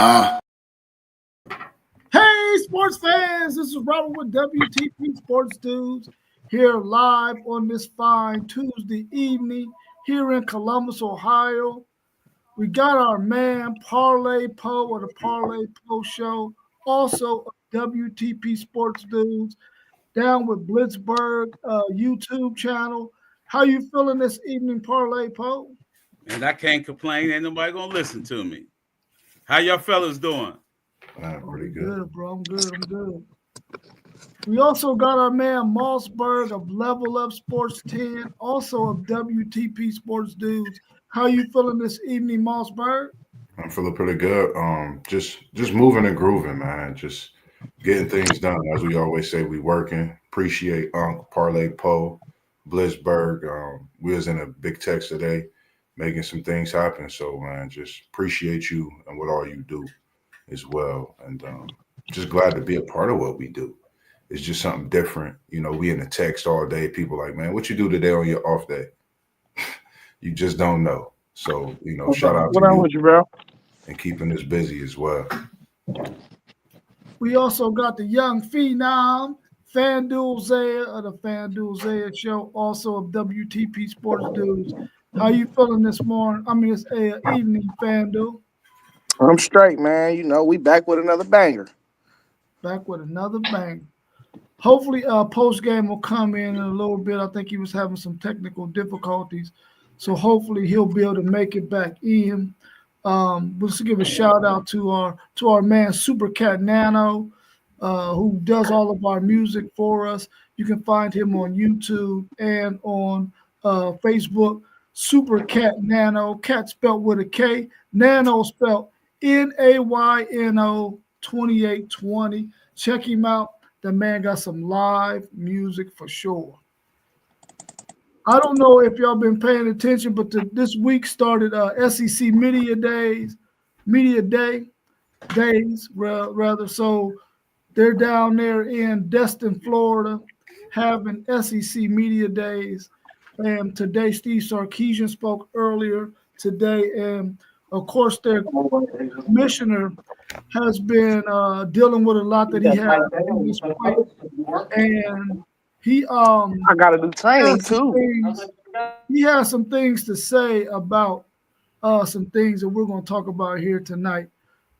Hey, sports fans, this is Robert with WTP Sports Dudes here live on this fine Tuesday evening here in Columbus, Ohio. We got our man Parlay Poe of the Parlay Poe Show, also WTP Sports Dudes, down with Blitzburg YouTube channel. How you feeling this evening, Parlay Poe? And I can't complain. Ain't nobody gonna listen to me. How y'all fellas doing? Pretty good, bro. I'm good. We also got our man Mossberg of Level Up Sports 10, also of WTP Sports Dudes. How you feeling this evening, Mossberg? I'm feeling pretty good. Just moving and grooving, man. Just getting things done. As we always say, we working. Appreciate Parlay Poe, Blitzburg. We was in a big text today, making some things happen. So, man, just appreciate you and what all you do as well. And just glad to be a part of what we do. It's just something different. You know, we in the text all day. People like, man, what you do today on your off day? You just don't know. So, you know, shout out to you, with you, bro? And keeping us busy as well. We also got the young phenom, FanDuel Zaya of the FanDuel Zaya Show, also of WTP Sports Dudes. How you feeling this morning? This evening, FanDuel. I'm straight, man. You know, we back with another banger. Back with another bang. Hopefully, post game will come in a little bit. I think he was having some technical difficulties, so hopefully he'll be able to make it back in. Let's give a shout out to our man Super Cat Nano, who does all of our music for us. You can find him on YouTube and on Facebook. Super Cat Nano, cat spelled with a K, Nano spelled NAYNO 2820. Check him out. The man got some live music for sure. I don't know if y'all been paying attention, but this week started SEC Media Days, rather. So they're down there in Destin, Florida, having SEC Media Days. And today, Steve Sarkisian spoke earlier today, and of course, their commissioner has been dealing with a lot that he had in this point, and he I got to do training too. He has some things to say about some things that we're going to talk about here tonight.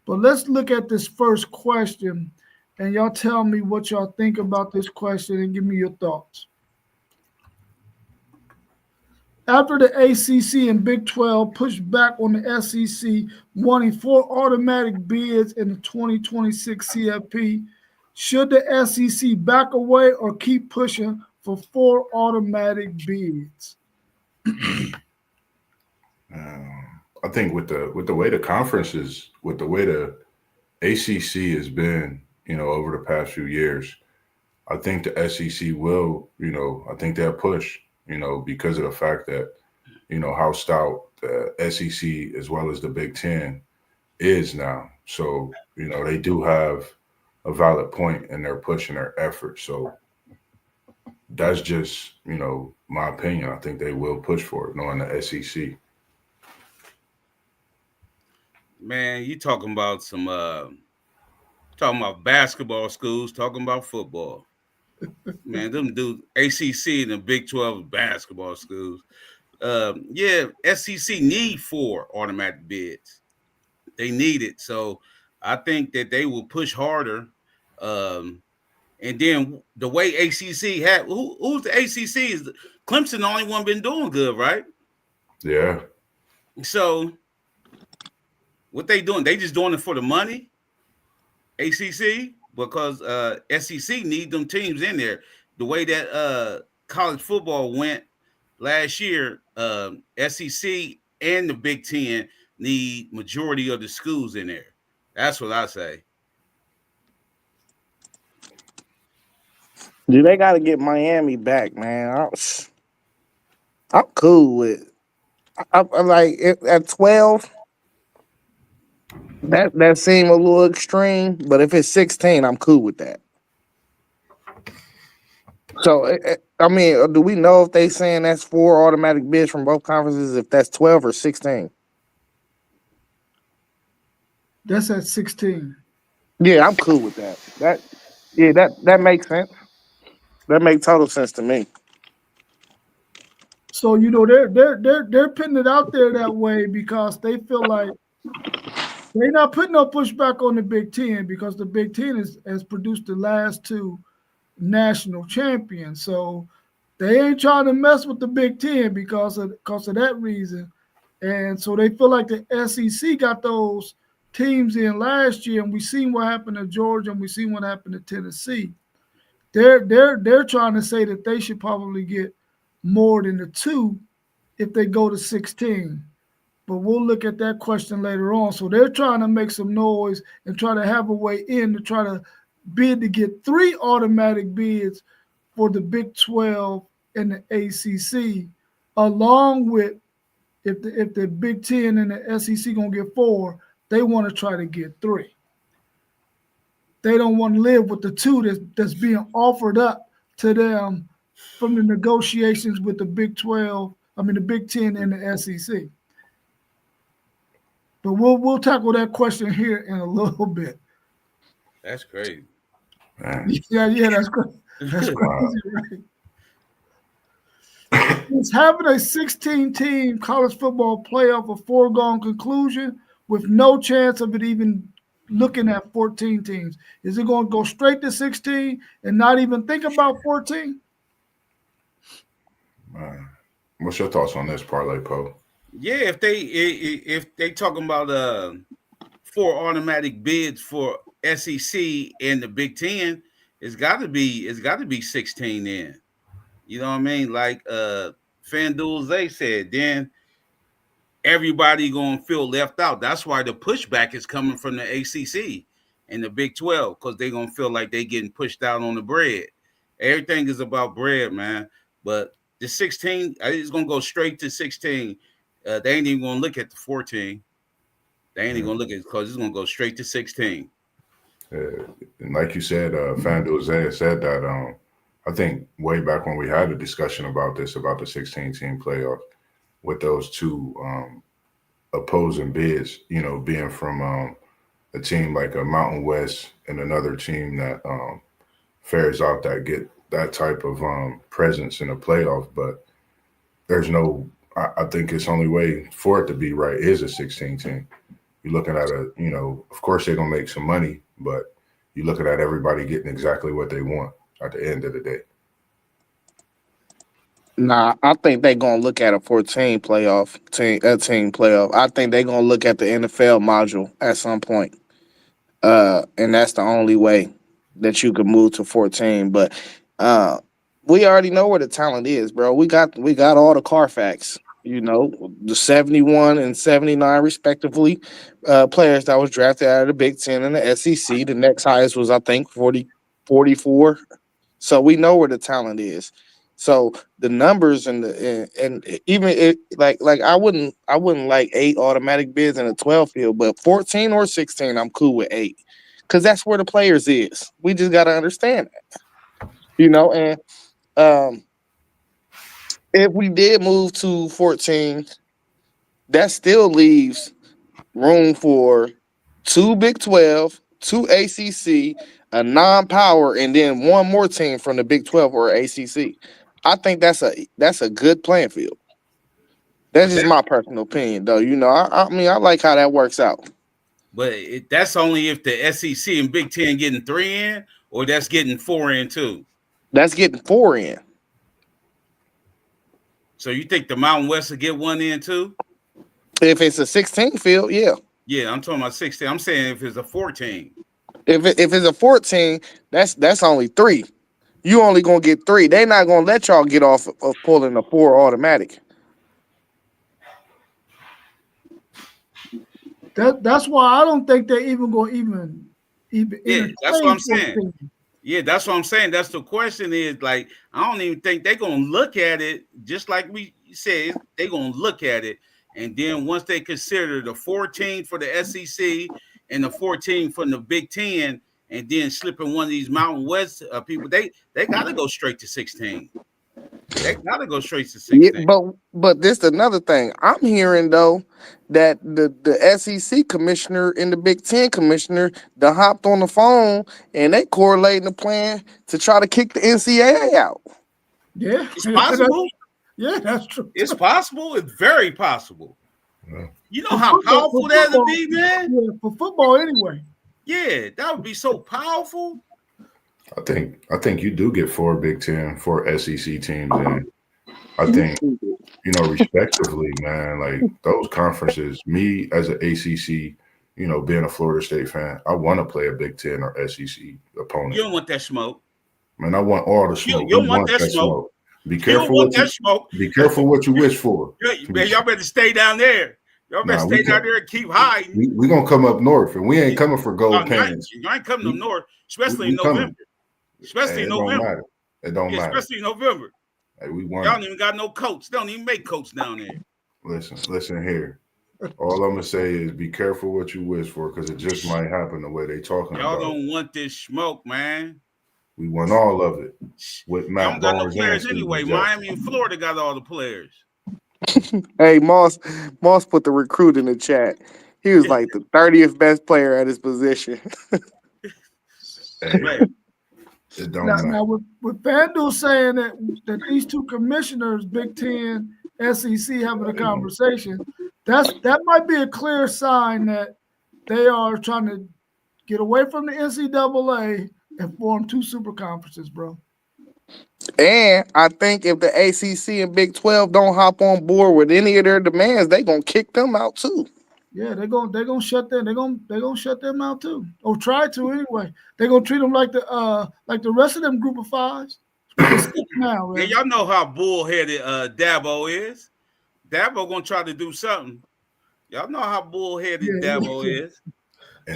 But let's look at this first question, and y'all tell me what y'all think about this question and give me your thoughts. After the ACC and Big 12 pushed back on the SEC, wanting 4 automatic bids in the 2026 CFP, should the SEC back away or keep pushing for 4 automatic bids? I think with the way the conference is, with the way the ACC has been, you know, over the past few years, I think the SEC will, you know, I think they'll push, you know, because of the fact that, you know, how stout the SEC as well as the Big Ten is now. So, you know, they do have a valid point in their push and their effort. So that's just, you know, my opinion. I think they will push for it, knowing the SEC. Man, you talking about some talking about basketball schools, talking about football. Man, them dudes, ACC and the Big 12 basketball schools. Yeah, SEC need 4 automatic bids. They need it. So I think that they will push harder. And then the way ACC had, who's the ACC? Is Clemson the only one been doing good, right? Yeah. So what they doing? They just doing it for the money, ACC, because SEC need them teams in there. The way that college football went last year, SEC and the Big Ten need majority of the schools in there. That's what I say. Dude, they got to get Miami back, man. I'm cool with. I'm like at 12. That seemed a little extreme, but if it's 16, I'm cool with that. So, I mean, do we know if they saying that's 4 automatic bids from both conferences, if that's 12 or 16? That's at 16. Yeah, I'm cool with that. That makes sense. That makes total sense to me. So they're putting it out there that way because they feel like they're not putting no pushback on the Big Ten because the Big Ten has produced the last two national champions. So they ain't trying to mess with the Big Ten because of that reason. And so they feel like the SEC got those teams in last year, and we seen what happened to Georgia, and we seen what happened to Tennessee. They're trying to say that they should probably get more than the two if they go to 16. But we'll look at that question later on. So they're trying to make some noise and try to have a way in to try to bid to get 3 automatic bids for the Big 12 and the ACC, along with if the Big 10 and the SEC gonna get 4, they want to try to get 3. They don't want to live with the 2 that's being offered up to them from the negotiations with the Big 12, the Big 10 and the SEC. But we'll tackle that question here in a little bit. That's crazy. Man. Yeah, that's crazy. That's crazy, right? Is having a 16-team college football playoff a foregone conclusion with no chance of it even looking at 14 teams? Is it going to go straight to 16 and not even think about 14? What's your thoughts on this, Parlay Poe? Yeah, if they talking about 4 automatic bids for SEC and the Big Ten, it's got to be 16 in. You know what I mean? Like FanDuel Zay said, then everybody gonna feel left out. That's why the pushback is coming from the ACC and the Big 12 because they're gonna feel like they getting pushed out on the bread. Everything is about bread, man. But the 16, it's gonna go straight to 16. They ain't even gonna look at the 14. They ain't even gonna look at it because it's gonna go straight to 16. And like you said, FanDuel Zay said that I think way back when we had a discussion about this, about the 16-team playoff, with those 2 opposing bids, being from a team like a Mountain West and another team that fares out that get that type of presence in a playoff. But there's no, I think it's only way for it to be right is a 16-team. You're looking at of course they're going to make some money, but you're looking at everybody getting exactly what they want at the end of the day. Nah, I think they're gonna look at a 14 playoff team playoff. I think they're gonna look at the NFL module at some point. And that's the only way that you could move to 14. But we already know where the talent is, bro. We got all the Carfax, the 71 and 79 respectively, players that was drafted out of the Big Ten and the SEC. The next highest was, I think, 44. So we know where the talent is. So the numbers and even like I wouldn't like 8 automatic bids in a 12 field, but 14 or 16, I'm cool with 8 because that's where the players is. We just got to understand that, And if we did move to 14, that still leaves room for 2 Big 12, 2 ACC, a non-power, and then 1 more team from the Big 12 or ACC. I think that's a good playing field. That's just my personal opinion, though. I like how that works out. But that's only if the SEC and Big 10 getting 3 in, or that's getting 4 in too. That's getting 4 in. So you think the Mountain West will get 1 in too? If it's a 16 field, yeah. Yeah, I'm talking about 16. I'm saying if it's a 14. If it's a 14, that's only 3. You only gonna get 3. They're not gonna let y'all get off of pulling a 4 automatic. That's why I don't think they're even going to Yeah, that's what I'm saying. Yeah, that's what I'm saying. That's the question is, like, I don't even think they're going to look at it just like we said. They're going to look at it. And then once they consider the 14 for the SEC and the 14 from the Big 10, and then slipping one of these Mountain West people, they got to go straight to 16. They gotta go straight to Yeah, 16. but this another thing. I'm hearing though that the SEC commissioner and the Big Ten commissioner done hopped on the phone and they correlating the plan to try to kick the NCAA out. Yeah, It's possible. that's true. It's possible. It's very possible. Yeah. You know how powerful that would be, man? Yeah, for football anyway. Yeah, that would be so powerful. I think you do get 4 Big Ten, 4 SEC teams, and I think respectively, man, like those conferences. Me as an ACC, being a Florida State fan, I want to play a Big Ten or SEC opponent. You don't want that smoke. Man, I want all the smoke. You don't want that smoke. Be You careful don't want what you that smoke. be careful what you wish for. Man, y'all better stay down there. Y'all better stay down there and keep hiding. We gonna come up north, and we ain't coming for gold pans. You ain't coming up north, especially in November. Especially in November. It don't matter. Especially in November. Hey, we Y'all don't even got no coats. They don't even make coats down there. Listen here. All I'm gonna say is be careful what you wish for, because it just might happen the way they talking Y'all about. don't want this smoke, man. We want all of it with Y'all Matt don't got no Barnes players and anyway. Steven Miami and Florida got all the players. Hey, Moss put the recruit in the chat. He was like the 30th best player at his position. Hey, Man, it don't matter. Now with FanDuel saying that these two commissioners, Big Ten, SEC, having a conversation, that might be a clear sign that they are trying to get away from the NCAA and form 2 super conferences, bro. And I think if the ACC and Big 12 don't hop on board with any of their demands, they gonna kick them out too. Yeah, they're gonna shut them. They're gonna shut them out too, or try to anyway. They're gonna treat them like the rest of them group of 5s. Now, yeah, y'all know how bullheaded Dabo is. Dabo gonna try to do something. Y'all know how bullheaded Dabo is.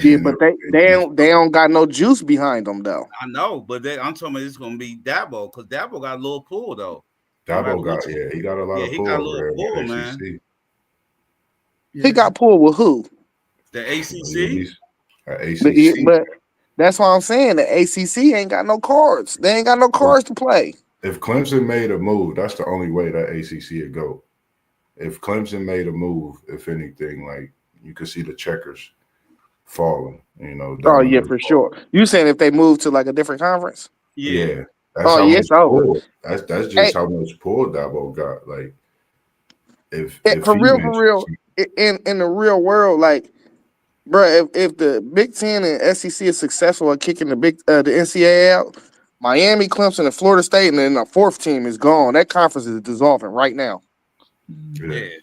Yeah, but they don't got no juice behind them though. I know, but I'm talking about it's gonna be Dabo, because Dabo got a little pull though. He got a lot of pull. He got a little pull, man. He got pulled with who? The ACC. But that's what I'm saying. The ACC ain't got no cards. They ain't got no cards to play. If Clemson made a move, that's the only way that ACC would go. If Clemson made a move, if anything, like you could see the checkers falling. Oh yeah, for sure. You saying if they move to like a different conference? Yeah. That's yes, over. That's just how much pull Dabo got. Like if for real. In the real world, like, bro, if the Big Ten and SEC is successful at kicking the NCAA out, Miami, Clemson, and Florida State, and then the 4th team is gone. That conference is dissolving right now. Yeah.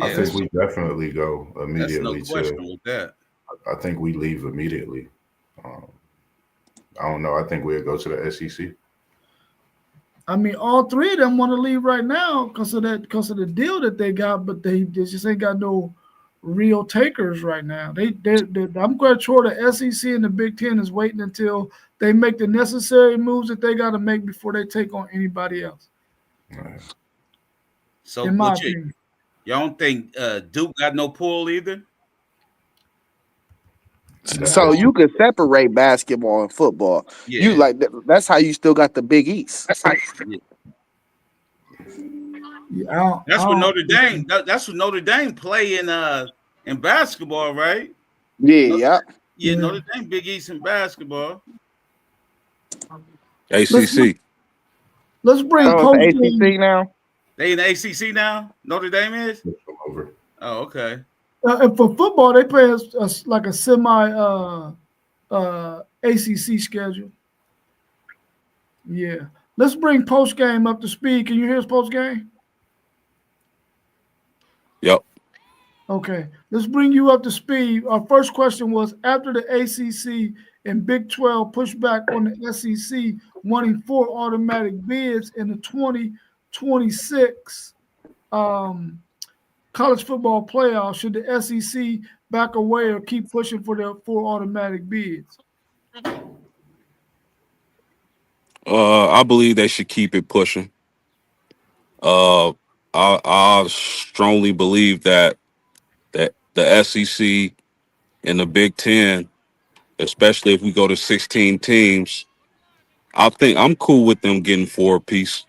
I think we definitely go immediately. That's no question with that. I think we leave immediately. I don't know. I think we'll go to the SEC. I mean, all 3 of them want to leave right now because of the deal that they got, but they just ain't got no real takers right now. I'm quite sure the SEC and the Big Ten is waiting until they make the necessary moves that they got to make before they take on anybody else. Right. So, in my opinion, y'all don't think Duke got no pull either? So you could separate basketball and football. Yeah. You like that's how you still got the Big East. That's what Notre Dame. That's what Notre Dame play in basketball, right? Yeah. Notre Dame Big East in basketball. ACC. Let's bring ACC now. They in the ACC now. Notre Dame is. Over. Oh, okay. And for football, they play like a semi ACC schedule. Yeah. Let's bring post game up to speed. Can you hear us post game? Yep. Okay. Let's bring you up to speed. Our first question was, after the ACC and Big 12 pushed back on the SEC wanting 4 automatic bids in the 2026 college football playoffs, should the SEC back away or keep pushing for their 4 automatic bids? I believe they should keep it pushing. I strongly believe that the SEC and the Big Ten, especially if we go to 16 teams, I think I'm cool with them getting 4 apiece.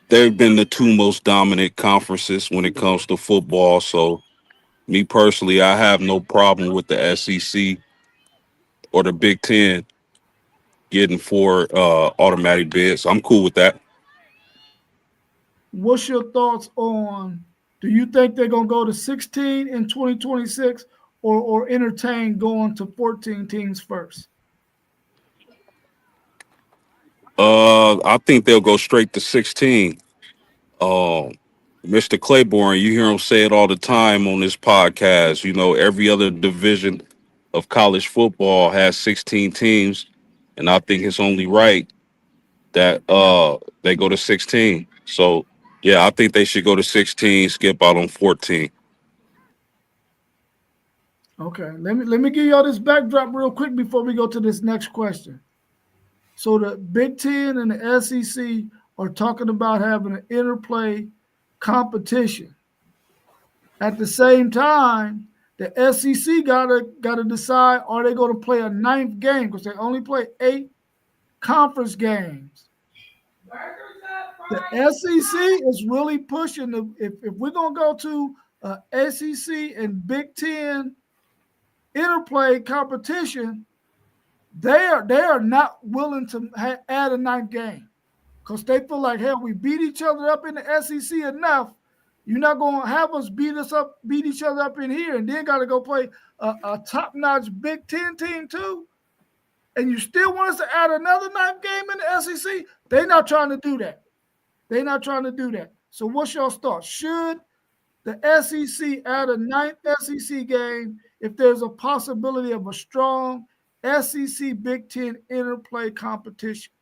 They've been the two most dominant conferences when it comes to football. So, me personally, I have no problem with the SEC or the Big Ten getting 4 automatic bids. I'm cool with that. What's your thoughts on? Do you think they're gonna go to 16 in 2026, or entertain going to 14 teams first? I think they'll go straight to 16. Mr. Claiborne, you hear him say it all the time on this podcast. You know, every other division of college football has 16 teams, and I think it's only right that they go to 16. So yeah, I think they should go to 16, skip out on 14. Okay, let me give y'all this backdrop real quick before we go to this next question. So the Big Ten and the SEC are talking about having an interplay competition. At the same time, the SEC gotta decide, are they going to play a 9th game, because they only play 8 conference games. The SEC is really pushing if we're gonna go to SEC and Big Ten interplay competition, they are not willing to add a 9th game, because they feel like, hell, we beat each other up in the SEC enough. You're not gonna have us beat each other up in here, and then got to go play a top-notch Big Ten team too. And you still want us to add another 9th game in the SEC? They're not trying to do that. They're not trying to do that. So what's your thoughts? Should the SEC add a 9th SEC game if there's a possibility of a strong SEC Big Ten interplay competition?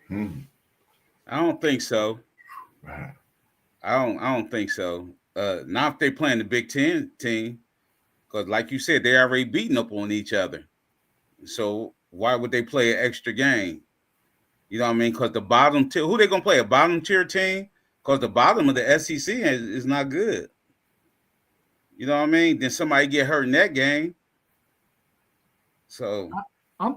I don't think so. I don't think so. Not if they playing the Big Ten team, because like you said, they already beating up on each other. So why would they play an extra game? You know what I mean? Because the bottom tier, who they gonna play? A bottom tier team? Because the bottom of the SEC is not good. You know what I mean? Then somebody get hurt in that game. So what I'm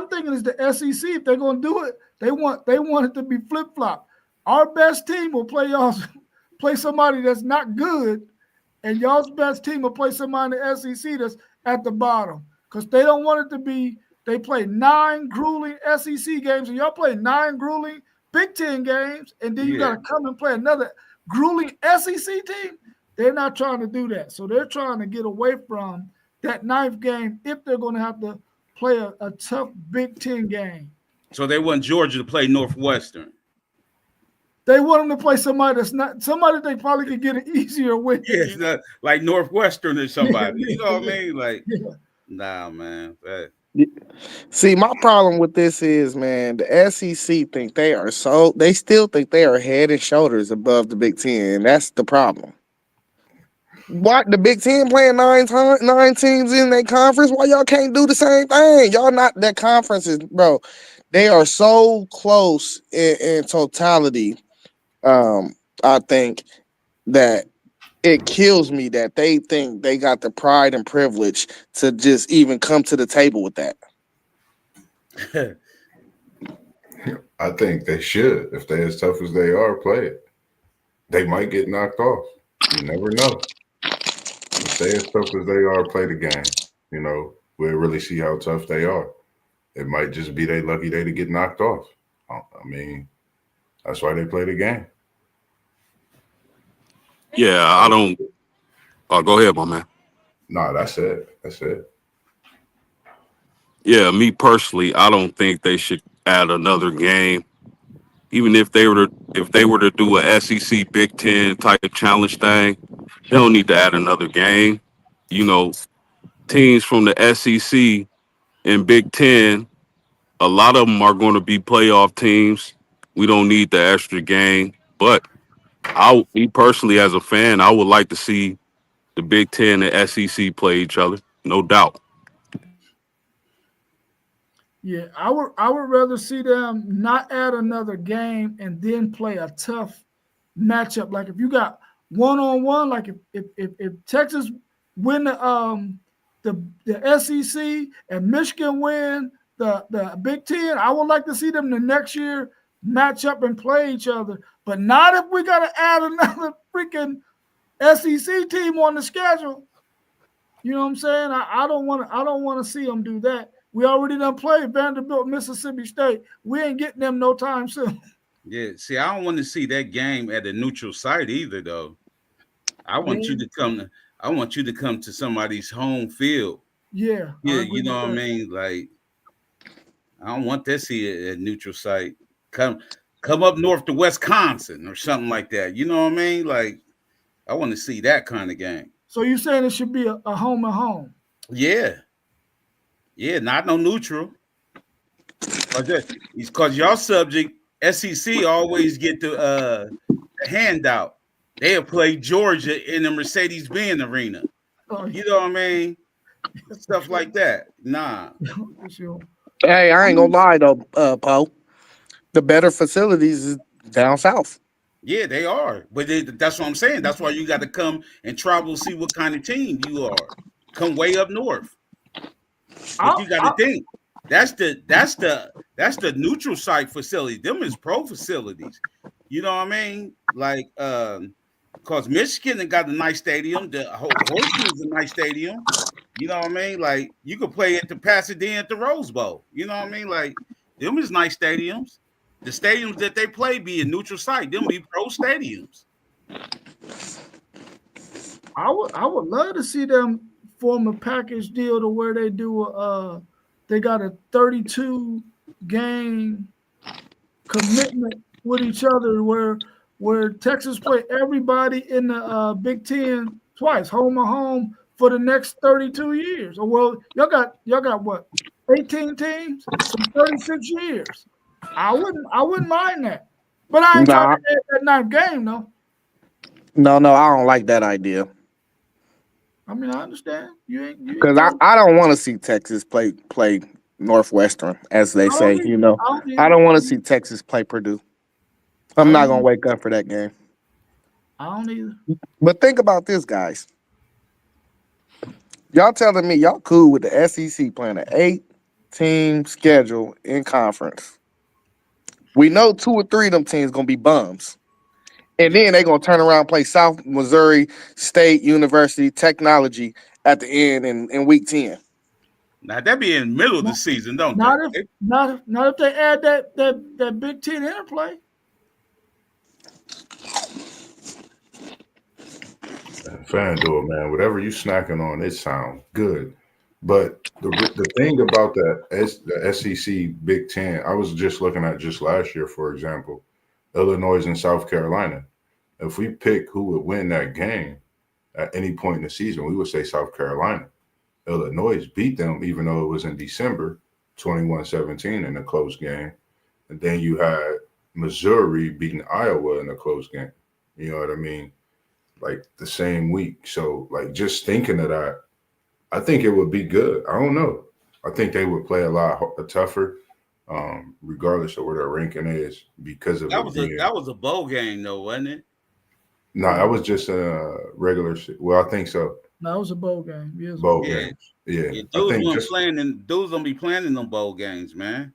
thinking is the SEC, if they're gonna do it, they want it to be flip-flop. Our best team will play somebody that's not good, and y'all's best team will play somebody in the SEC that's at the bottom. Because they don't want it to be, they play 9 grueling SEC games, and y'all play 9 grueling Big Ten games, and then you got to come and play another grueling SEC team. They're not trying to do that. So they're trying to get away from that 9th game if they're going to have to play a tough Big Ten game. So they want Georgia to play Northwestern. They want them to play somebody that's not, somebody they probably could get an easier win. Yeah, it's not like Northwestern or somebody. You know what I mean? Like, nah, man. See, my problem with this is, man, the SEC think they still think they are head and shoulders above the Big Ten. And that's the problem. What, the Big Ten playing 9 teams in their conference? Why y'all can't do the same thing? Y'all not that conferences, bro. They are so close in totality. I think that it kills me that they think they got the pride and privilege to just even come to the table with that. I think they should. If they're as tough as they are, play it. They might get knocked off. You never know. If they're as tough as they are, play the game. You know, we'll really see how tough they are. It might just be their lucky day to get knocked off. I mean, that's why they play the game. Yeah, I don't. Go ahead, my man. No, that's it. That's it. Yeah, me personally, I don't think they should add another game. Even if they were to do a SEC Big Ten type of challenge thing, they don't need to add another game. You know, teams from the SEC and Big Ten, a lot of them are going to be playoff teams. We don't need the extra game. But me personally, as a fan, I would like to see the Big Ten and SEC play each other, no doubt. Yeah, I would rather see them not add another game and then play a tough matchup. Like if you got 1-on-1, like if Texas win the SEC and Michigan win the Big Ten. I would like to see them the next year match up and play each other, but not if we got to add another freaking SEC team on the schedule. You know what I'm saying? I don't want to see them do that. We already done played Vanderbilt, Mississippi State. We ain't getting them no time soon. Yeah, see, I don't want to see that game at a neutral site either, though. I want you to come to somebody's home field. Yeah, you know what I mean? Like, I don't want to see it at neutral site. Come up north to Wisconsin or something like that. You know what I mean? Like, I want to see that kind of game. So you saying it should be a home and home? Yeah, not no neutral. Because y'all subject SEC always get the handout. They'll play Georgia in the Mercedes-Benz Arena. Oh, You know what I mean? Stuff like that. Nah. sure. Hey, I ain't gonna lie though, Poe. The better facilities is down south. Yeah, they are. But that's what I'm saying. That's why you got to come and travel, see what kind of team you are. Come way up north. But you got to think. That's the neutral site facility. Them is pro facilities. You know what I mean? Like, because Michigan got a nice stadium. The Horseshoe is a nice stadium. You know what I mean? Like, you could play at the Pasadena at the Rose Bowl. You know what I mean? Like, them is nice stadiums. The stadiums that they play be a neutral site. Them be pro stadiums. I would love to see them form a package deal to where they do they got a 32 game commitment with each other where Texas play everybody in the Big Ten twice, home and home for the next 32 years. Or well, y'all got what, 18 teams, some 36 years. I wouldn't mind that. But I ain't trying to add that ninth game though. No, I don't like that idea. I mean, I understand. Because I don't want to see Texas play Northwestern, as they say. You know, I don't want to see Texas play Purdue. I'm not gonna wake up for that game. I don't either. But think about this, guys. Y'all telling me y'all cool with the SEC playing an 8-team schedule in conference? We know 2 or 3 of them teams gonna be bums. And then they're going to turn around and play South Missouri State University Technology at the end in week 10. Now, that be in the middle of the season, don't Not they? if they add that Big Ten interplay. FanDuel, man, whatever you snacking on, it sounds good. But the thing about the SEC Big Ten, I was just looking at just last year, for example, Illinois and South Carolina. If we pick who would win that game at any point in the season, we would say South Carolina. Illinois beat them, even though it was in December, 21-17 in a close game. And then you had Missouri beating Iowa in a close game. You know what I mean? Like the same week. So, like, just thinking of that, I think it would be good. I don't know. I think they would play a lot tougher. Regardless of where their ranking is, because of that was a bowl game, though, wasn't it? No, that was just a regular. Well, I think so. No, it was a bowl game. Yes. Bowl games. Yeah. Dudes don't be playing in them bowl games, man.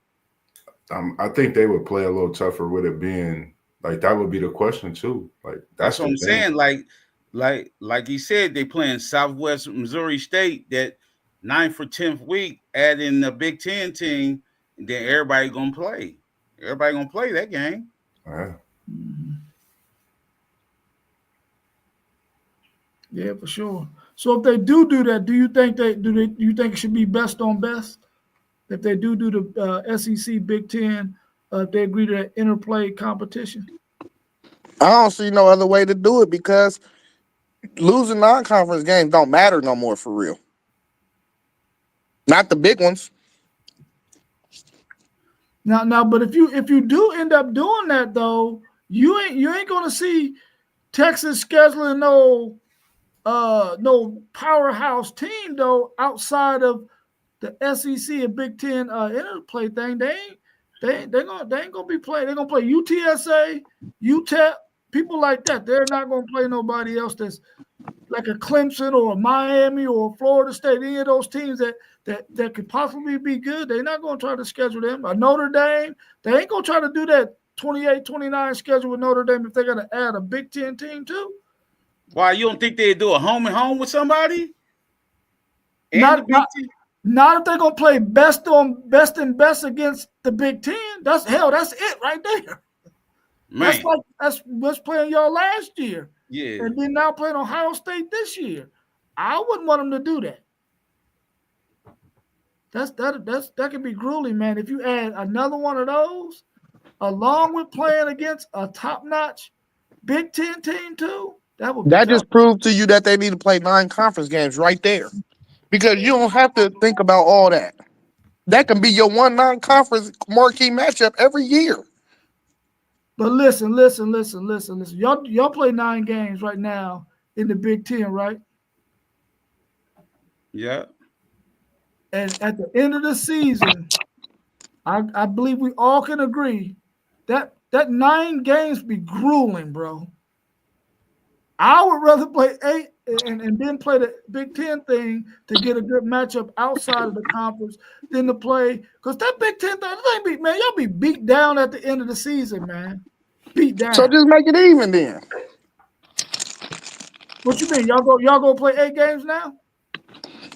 I think they would play a little tougher with it being like that would be the question too. Like that's what I'm saying. Like he said, they playing Southwest Missouri State that 9th or 10th week, add in the Big Ten team. Then everybody gonna play. Everybody gonna play that game. Yeah. Yeah, for sure. So if they do that, do you think you think it should be best on best? If they do the SEC Big Ten, if they agree to that interplay competition? I don't see no other way to do it because losing non-conference games don't matter no more for real. Not the big ones. Now, but if you do end up doing that though, you ain't gonna see Texas scheduling no powerhouse team though outside of the SEC and Big Ten interplay thing. They ain't gonna be playing. They're gonna play UTSA, UTEP, People like that, they're not going to play nobody else that's like a Clemson or a Miami or Florida State, any of those teams that could possibly be good. They're not going to try to schedule them. A Notre Dame, they ain't going to try to do that 28, 29 schedule with Notre Dame if they're going to add a Big Ten team too. Why, you don't think they'd do a home and home with somebody? And Not, the Big not, Ten? not if they're going to play best and best against the Big Ten. That's it right there. Man. That's what's playing y'all last year. Yeah. And then now playing Ohio State this year. I wouldn't want them to do that. That can be grueling, man. If you add another one of those, along with playing against a top-notch Big Ten team too, that just proved to you that they need to play 9 conference games right there. Because you don't have to think about all that. That can be your one non-conference marquee matchup every year. But listen. Y'all play 9 games right now in the Big Ten, right? Yeah. And at the end of the season, I believe we all can agree that 9 games be grueling, bro. I would rather play 8 and then play the Big Ten thing to get a good matchup outside of the conference than to play, because that Big Ten thing, man, y'all be beat down at the end of the season, man. Beat down. So just make it even then. What you mean? Y'all go play 8 games now?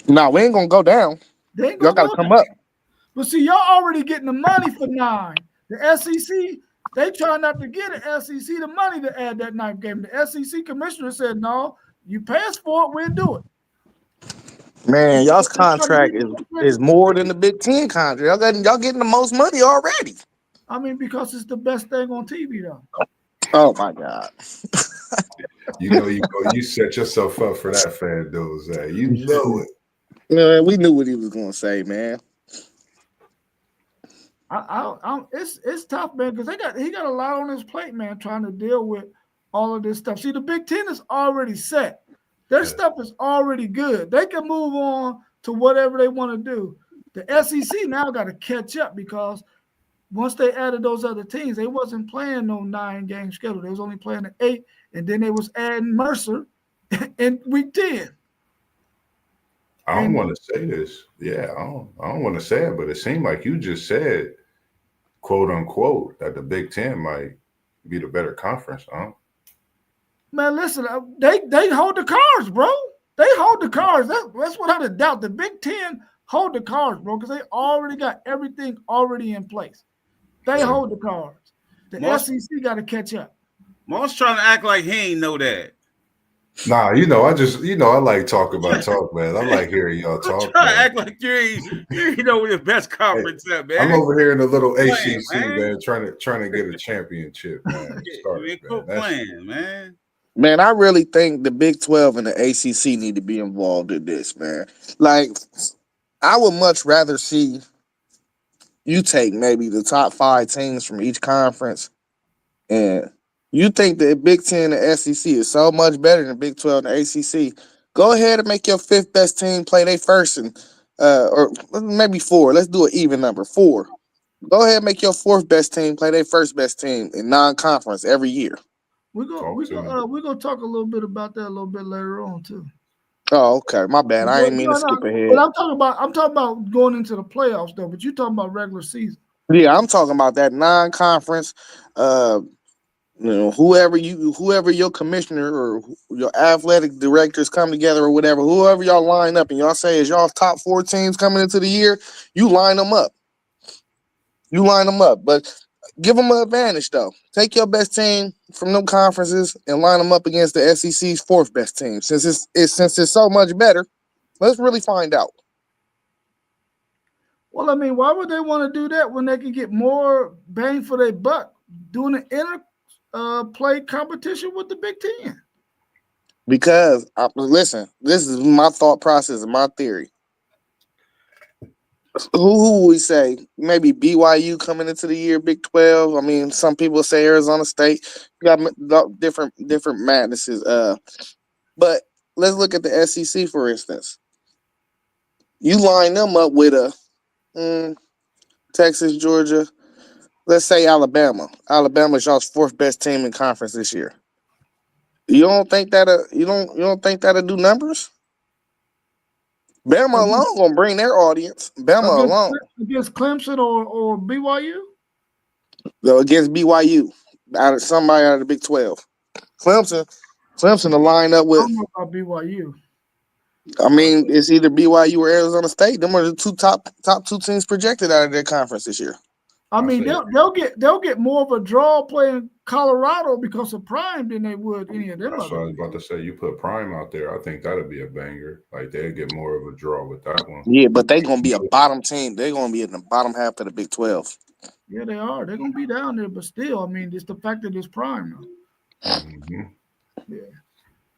No, we ain't gonna go down. They ain't Y'all gonna gotta go come down. up. But see, y'all already getting the money for 9. The SEC, they try not to get the SEC the money to add that 9th game. The SEC commissioner said, no, you pay us for it, we'll do it. Man, y'all's contract is more than the Big Ten contract. Y'all getting the most money already. I mean, because it's the best thing on TV, though. Oh my God. You set yourself up for that, fan dudes. You know it. Yeah, we knew what he was gonna say, man. It's tough, man, because he got a lot on his plate, man, trying to deal with all of this stuff. See, the Big Ten is already set. Their stuff is already good. They can move on to whatever they want to do. The SEC now got to catch up, because once they added those other teams, they wasn't playing no 9-game schedule. They was only playing an 8, and then they was adding Mercer in week 10. I don't want to say this. Yeah, I don't want to say it, but it seemed like you just said, quote unquote, that the Big Ten might be the better conference, huh? Man, listen, they hold the cards, bro. They hold the cards. That's without a doubt. The Big Ten hold the cards, bro, because they already got everything already in place. They hold the cards. The SEC got to catch up. Moss trying to act like he ain't know that. Nah, I like talking about talk, man. I like hearing y'all talk. Trying to act like you know the best conference up, man. I'm over here in the little ACC, man, trying to get a championship, man. Quit playing, man. Man, I really think the Big 12 and the ACC need to be involved in this, man. Like, I would much rather see you take maybe the top 5 teams from each conference, and you think the Big Ten and the SEC is so much better than Big 12 and the ACC. Go ahead and make your 5th best team play their first, and or maybe 4. Let's do an even number, 4. Go ahead and make your 4th best team play their first best team in non-conference every year. We're gonna talk a little bit about that a little bit later on too. Oh, okay. My bad. I didn't mean to skip ahead. But I'm talking about going into the playoffs though. But you're talking about regular season. Yeah, I'm talking about that non-conference. Whoever your commissioner or your athletic directors come together or whatever, whoever y'all line up and y'all say is y'all top 4 teams coming into the year, you line them up. But give them an advantage though. Take your best team from them conferences and line them up against the SEC's 4th best team. Since it's so much better, let's really find out. Well, I mean, why would they want to do that when they can get more bang for their buck doing an play competition with the Big Ten? Because listen, this is my thought process and my theory. Who would we say? Maybe BYU coming into the year, Big 12. I mean, some people say Arizona State. You got different madnesses. But let's look at the SEC, for instance. You line them up with a Texas, Georgia. Let's say Alabama. Alabama's y'all's 4th best team in conference this year. You don't think that you don't think that'll do numbers? Bama alone gonna bring their audience. Bama alone against Clemson or BYU. Against BYU, somebody out of the Big 12. Clemson to line up I with. don't know about BYU. I mean, it's either BYU or Arizona State. Them are the top two teams projected out of their conference this year. I mean, they'll get more of a draw playing Colorado because of Prime than they would any of them. That's what I was about to say. You put Prime out there, I think that'd be a banger. Like they'll get more of a draw with that one. Yeah, but they're gonna be a bottom team. They're gonna be in the bottom half of the Big 12. Yeah, they are. They're gonna be down there, but still, I mean, it's the fact that it's Prime. Mm-hmm. Yeah.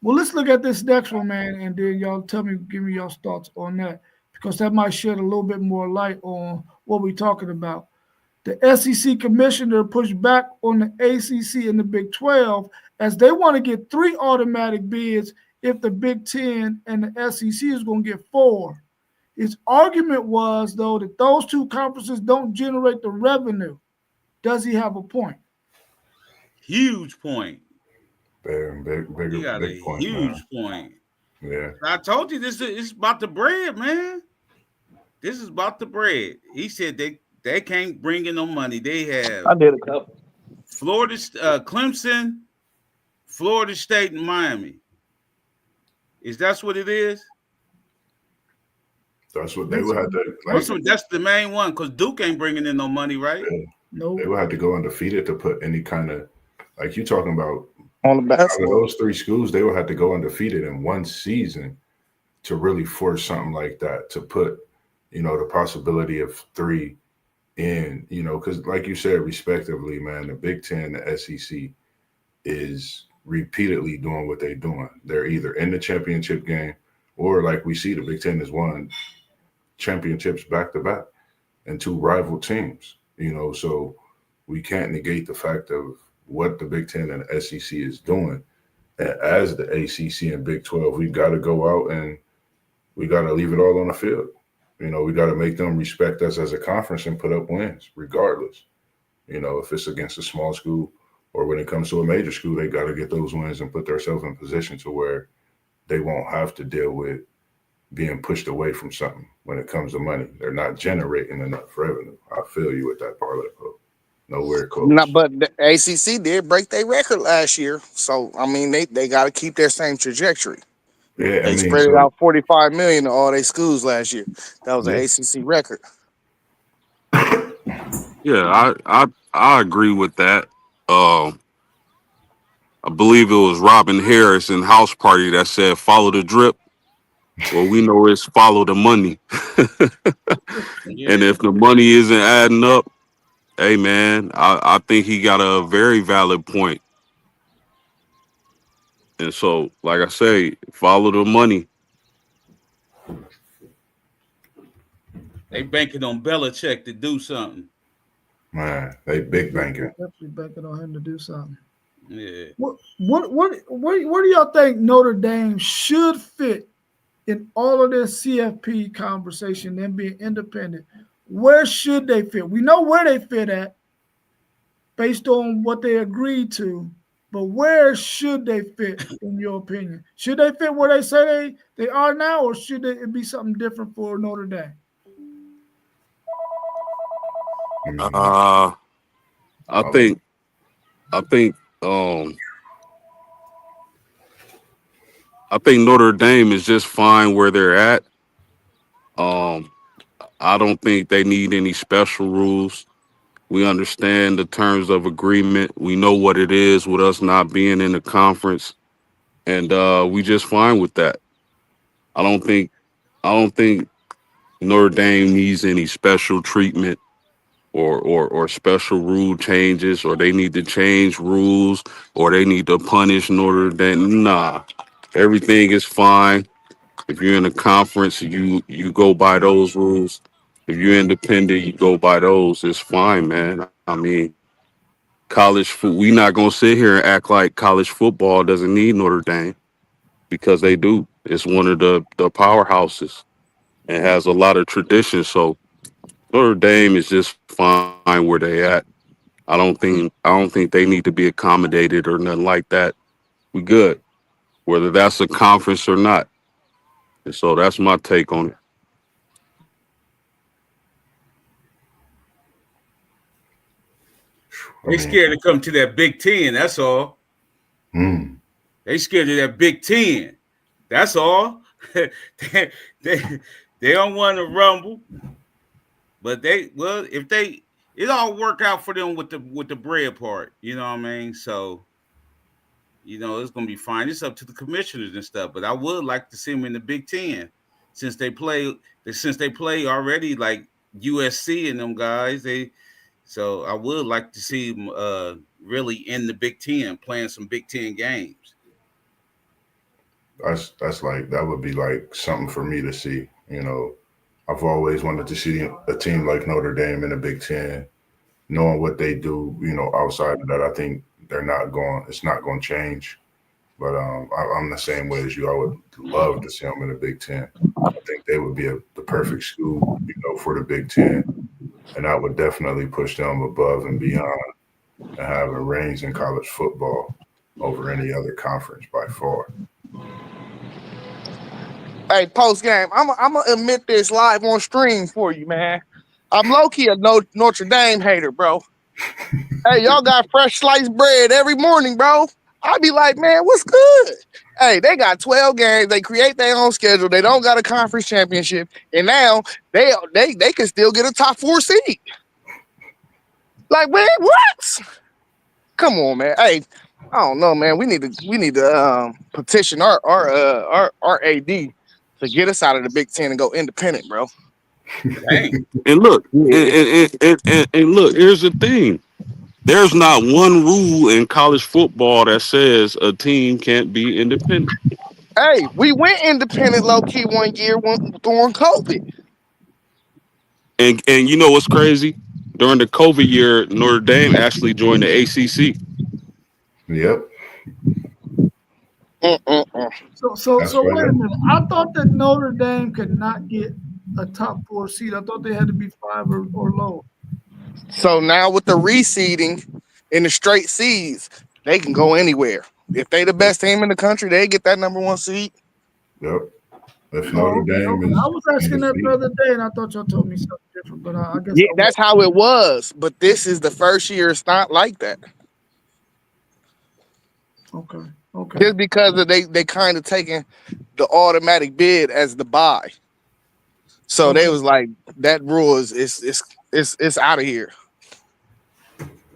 Well, let's look at this next one, man, and then y'all give me y'all thoughts on that, because that might shed a little bit more light on what we're talking about. The SEC commissioner pushed back on the ACC and the Big 12 as they want to get 3 automatic bids if the Big 10 and the SEC is going to get 4. His argument was, though, that those 2 conferences don't generate the revenue. Does he have a point? Huge point. Big You got a point, huge point. Yeah. I told you this is about the bread, man. This is about the bread. He said they can't bring in no money. They have I did a couple. Florida, Clemson, Florida State, and Miami. Is that what it is? That's what they would have to. That's the main one, because Duke ain't bringing in no money, right? Yeah. No. They would have to go undefeated to put any kind of, like you talking about, on the out of basketball. those 3 schools, they would have to go undefeated in one season to really force something like that, to put, the possibility of 3 in, because like you said, respectively, man, the Big 10, the SEC is repeatedly doing what they're doing. They're either in the championship game, or like we see, the Big 10 has won championships back to back and 2 rival teams, so we can't negate the fact of what the Big 10 and the SEC is doing. And as the ACC and Big 12, we got to go out and we got to leave it all on the field. We got to make them respect us as a conference and put up wins regardless. If it's against a small school or when it comes to a major school, they got to get those wins and put themselves in position to where they won't have to deal with being pushed away from something when it comes to money. They're not generating enough revenue. I feel you with that parlay, bro. Nowhere close. But the ACC did break their record last year, so I mean they got to keep their same trajectory. Yeah, They spread it out $45 million to all their schools last year. That was an ACC record. Yeah, I agree with that. I believe it was Robin Harris in House Party that said follow the drip. Well, we know it's follow the money. Yeah. And if the money isn't adding up, hey man, I think he got a very valid point. And so, like I say, follow the money. They banking on Belichick to do something. Man, they big banking. Definitely banking on him to do something. Yeah. Where do y'all think Notre Dame should fit in all of this CFP conversation, them being independent? Where should they fit? We know where they fit at based on what they agreed to, but where should they fit, in your opinion? Should they fit where they say they are now, or should it be something different for Notre Dame? I think Notre Dame is just fine where they're at. I don't think they need any special rules. We understand the terms of agreement. We know what it is with us not being in the conference, and we just fine with that. I don't think Notre Dame needs any special treatment or special rule changes, or they need to change rules, or they need to punish Notre Dame. Nah, everything is fine. If you're in a conference, you go by those rules. If you're independent, you go by those. It's fine, man. I mean, we not gonna sit here and act like college football doesn't need Notre Dame, because they do. It's one of the powerhouses and has a lot of tradition. So Notre Dame is just fine where they at. I don't think they need to be accommodated or nothing like that. We good. whether that's a conference or not. And so that's my take on it. They scared to come to that Big Ten. That's all. They scared of that Big Ten. That's all. they don't want to rumble, but it all work out for them with the bread part. You know what I mean? So, it's gonna be fine. It's up to the commissioners and stuff. But I would like to see them in the Big Ten since they play already like USC and them guys. So I would like to see them really in the Big Ten playing some Big Ten games. That's like, that would be like something for me to see. I've always wanted to see a team like Notre Dame in the Big Ten, knowing what they do. Outside of that, I think it's not going to change. But I'm the same way as you. I would love to see them in the Big Ten. I think they would be the perfect school, for the Big Ten, and that would definitely push them above and beyond and having reigns in college football over any other conference by far. Hey, post game, I'm gonna admit this live on stream for you, man. I'm low key a Notre Dame hater, bro. Hey, y'all got fresh sliced bread every morning, bro. I be like, man, what's good? Hey, they got 12 games. They create their own schedule. They don't got a conference championship, and now they can still get a top 4 seed. Like, man, what? Come on, man. Hey, I don't know, man. We need to petition our AD to get us out of the Big Ten and go independent, bro. Dang. And look, and look, here's the thing. There's not one rule in college football that says a team can't be independent. Hey, we went independent low-key one year during COVID. And you know what's crazy? During the COVID year, Notre Dame actually joined the ACC. Yep. So wait a minute. I thought that Notre Dame could not get a top 4 seed. I thought they had to be 5 or lower. So now with the reseeding in the straight seeds, they can go anywhere. If they the best team in the country, they get that number 1 seed. Yep. If Notre Dame is, I was asking that the other day, and I thought y'all told me something different. But I guess That's how it was. But this is the first year it's not like that. Okay. Just because they kind of taking the automatic bid as the buy. So they was like, that rule is out of here.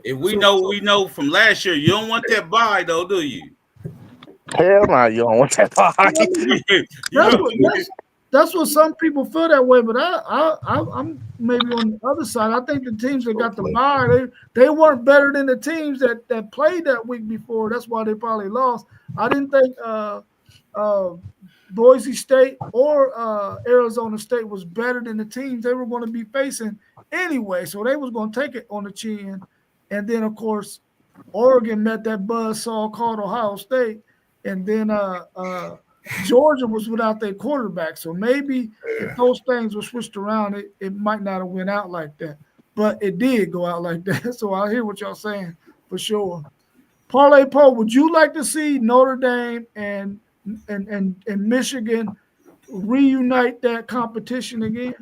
If we know from last year, you don't want that bye though, do you? Hell no, you don't want that buy. That's what some people feel that way, but I'm maybe on the other side. I think the teams that got the bye, they weren't better than the teams that played that week before. That's why they probably lost. I didn't think Boise State or Arizona State was better than the teams they were going to be facing anyway. So they was going to take it on the chin. And then, of course, Oregon met that buzzsaw called Ohio State. And then Georgia was without their quarterback. So maybe if those things were switched around, it might not have went out like that. But it did go out like that. So I hear what y'all saying for sure. Parlay Poe, would you like to see Notre Dame and Michigan reunite that competition again?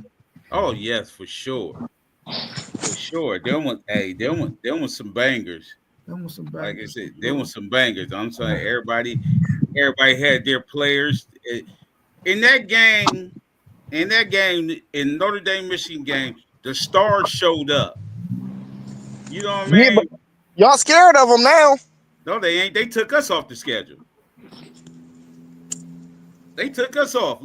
Oh yes, for sure. For sure. They want some bangers. Like I said, they want some bangers. I'm sorry, everybody had their players in that game. In Notre Dame Michigan game, the stars showed up. You know what I mean? Yeah, but y'all scared of them now? No, they ain't. They took us off the schedule. They took us off.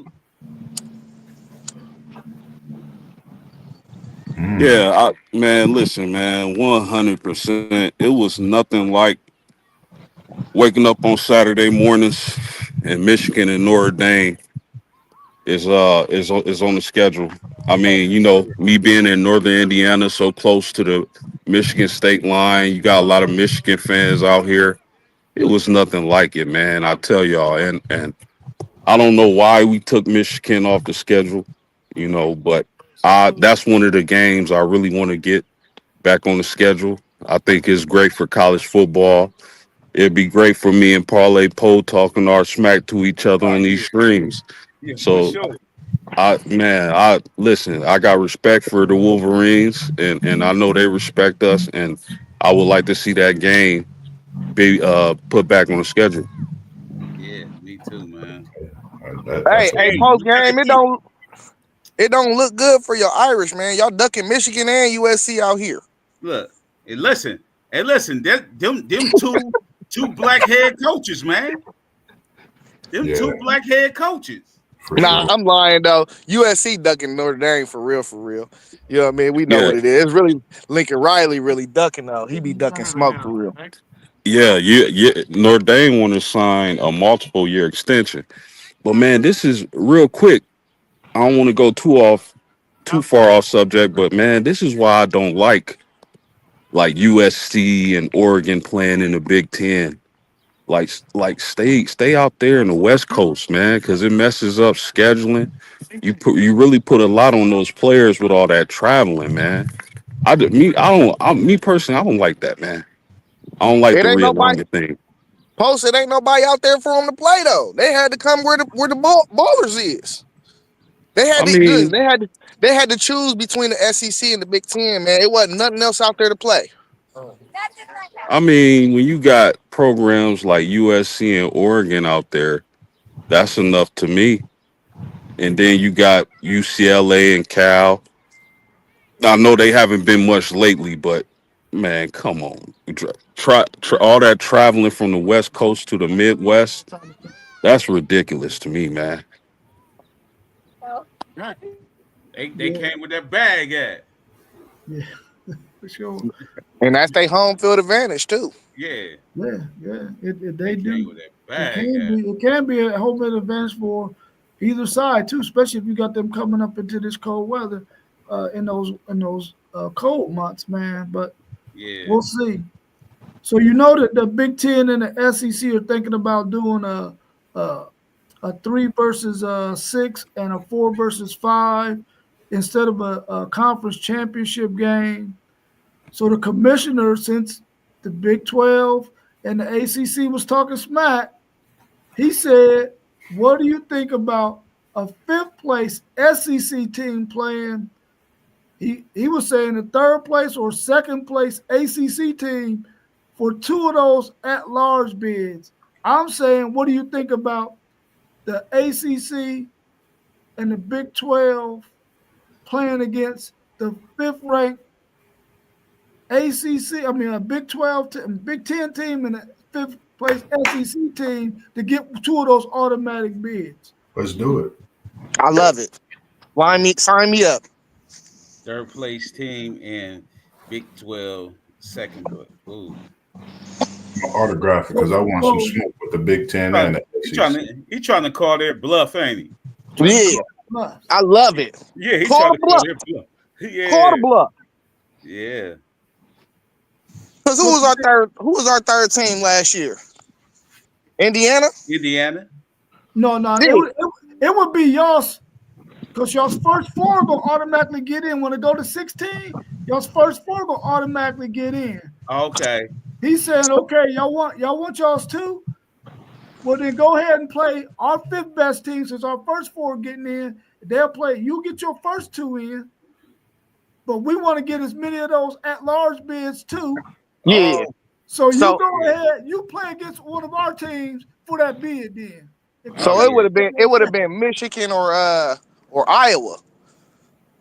Yeah, listen, man, 100%. It was nothing like waking up on Saturday mornings and Michigan and Notre Dame is on the schedule. I mean, me being in northern Indiana, so close to the Michigan state line, you got a lot of Michigan fans out here. It was nothing like it, man. I tell y'all, and I don't know why we took Michigan off the schedule, but that's one of the games I really want to get back on the schedule. I think it's great for college football. it'd be great for me and Parlay Poe talking our smack to each other on these streams. Yeah, So, for sure. I listen. I got respect for the Wolverines, and I know they respect us, and I would like to see that game be put back on the schedule. Yeah, me too, man. Hey, Hey, post you got game, to it don't look good for your Irish, man. Y'all ducking Michigan and USC out here. look and listen. Them two black head coaches, man. Them two black head coaches. For Nah, sure. I'm lying though. USC ducking Notre Dame for real, for real. You know what I mean? We know Yeah. what it is. It's really Lincoln Riley really ducking though. He be ducking smoke for real. Yeah. Notre Dame want to sign a multiple year extension, but man, this is real quick. I don't want to go too far off subject, but man, this is why I don't like USC and Oregon playing in the Big Ten. Like stay out there in the West Coast, man, because it messes up scheduling. You really put a lot on those players with all that traveling, man. Me personally, I don't like that, man. I don't like It the ain't nobody realignment thing. post. It ain't nobody out there for them to play though. They had to come where the ballers is. They had they had to choose between the SEC and the Big Ten, man. It wasn't nothing else out there to play. I mean, when you got programs like USC and Oregon out there, that's enough to me. And then you got UCLA and Cal. I know they haven't been much lately, but man, come on. Try all that traveling from the West Coast to the Midwest. That's ridiculous to me, man. They came with that bag at. Yeah, for sure. And that's their home field advantage too. Yeah. Yeah. They Came do. with that bag at. It can be a home field advantage for either side too, especially if you got them coming up into this cold weather in those cold months, man. But Yeah. we'll see. So you know that the Big Ten and the SEC are thinking about doing a 3 versus 6 and a 4 versus 5 instead of a conference championship game. So the commissioner, since the Big 12 and the ACC was talking smack, he said, what do you think about a 5th place SEC team playing? He was saying the 3rd place or 2nd place ACC team for 2 of those at-large bids. I'm saying, what do you think about the ACC and the Big 12 playing against the 5th ranked a Big 12, Big 10 team and a 5th place SEC team to get 2 of those automatic bids? Let's do it. I love it. Sign me up. 3rd place team and Big 12 2nd place. Ooh. Autograph it because I want some smoke with the Big Ten and the SEC. He trying to call their bluff, ain't he? Yeah, I love it. Yeah, he Call trying the to call their bluff. Yeah. Call the bluff. Yeah. Because who was our third team last year? Indiana? No. It would be y'all's, because y'all's first 4 will automatically get in. When it go to 16, y'all's first 4 will automatically get in. Okay. He's saying, okay, y'all want y'all's 2? Well, then go ahead and play our 5th best team since our first 4 getting in. They'll play. You get your first 2 in, but we want to get as many of those at-large bids too. Yeah. So you go ahead. You play against one of our teams for that bid then. So it would have been Michigan or Iowa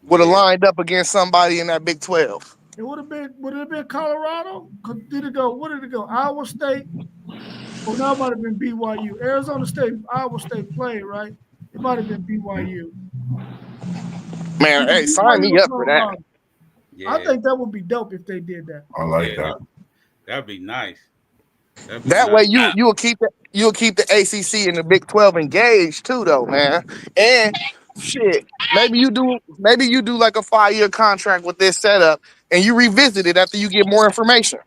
would have lined up against somebody in that Big 12. Would it have been Colorado? What did it go? Iowa State? Well, no, it might have been BYU. Arizona State, Iowa State played, right? It might have been BYU. Man, hey, sign me up for that. Yeah. I think that would be dope if they did that. I like that. That'd be nice. That way you'll keep the ACC and the Big 12 engaged too, though, man. And shit, maybe you do like a 5-year contract with this setup, and you revisit it after you get more information.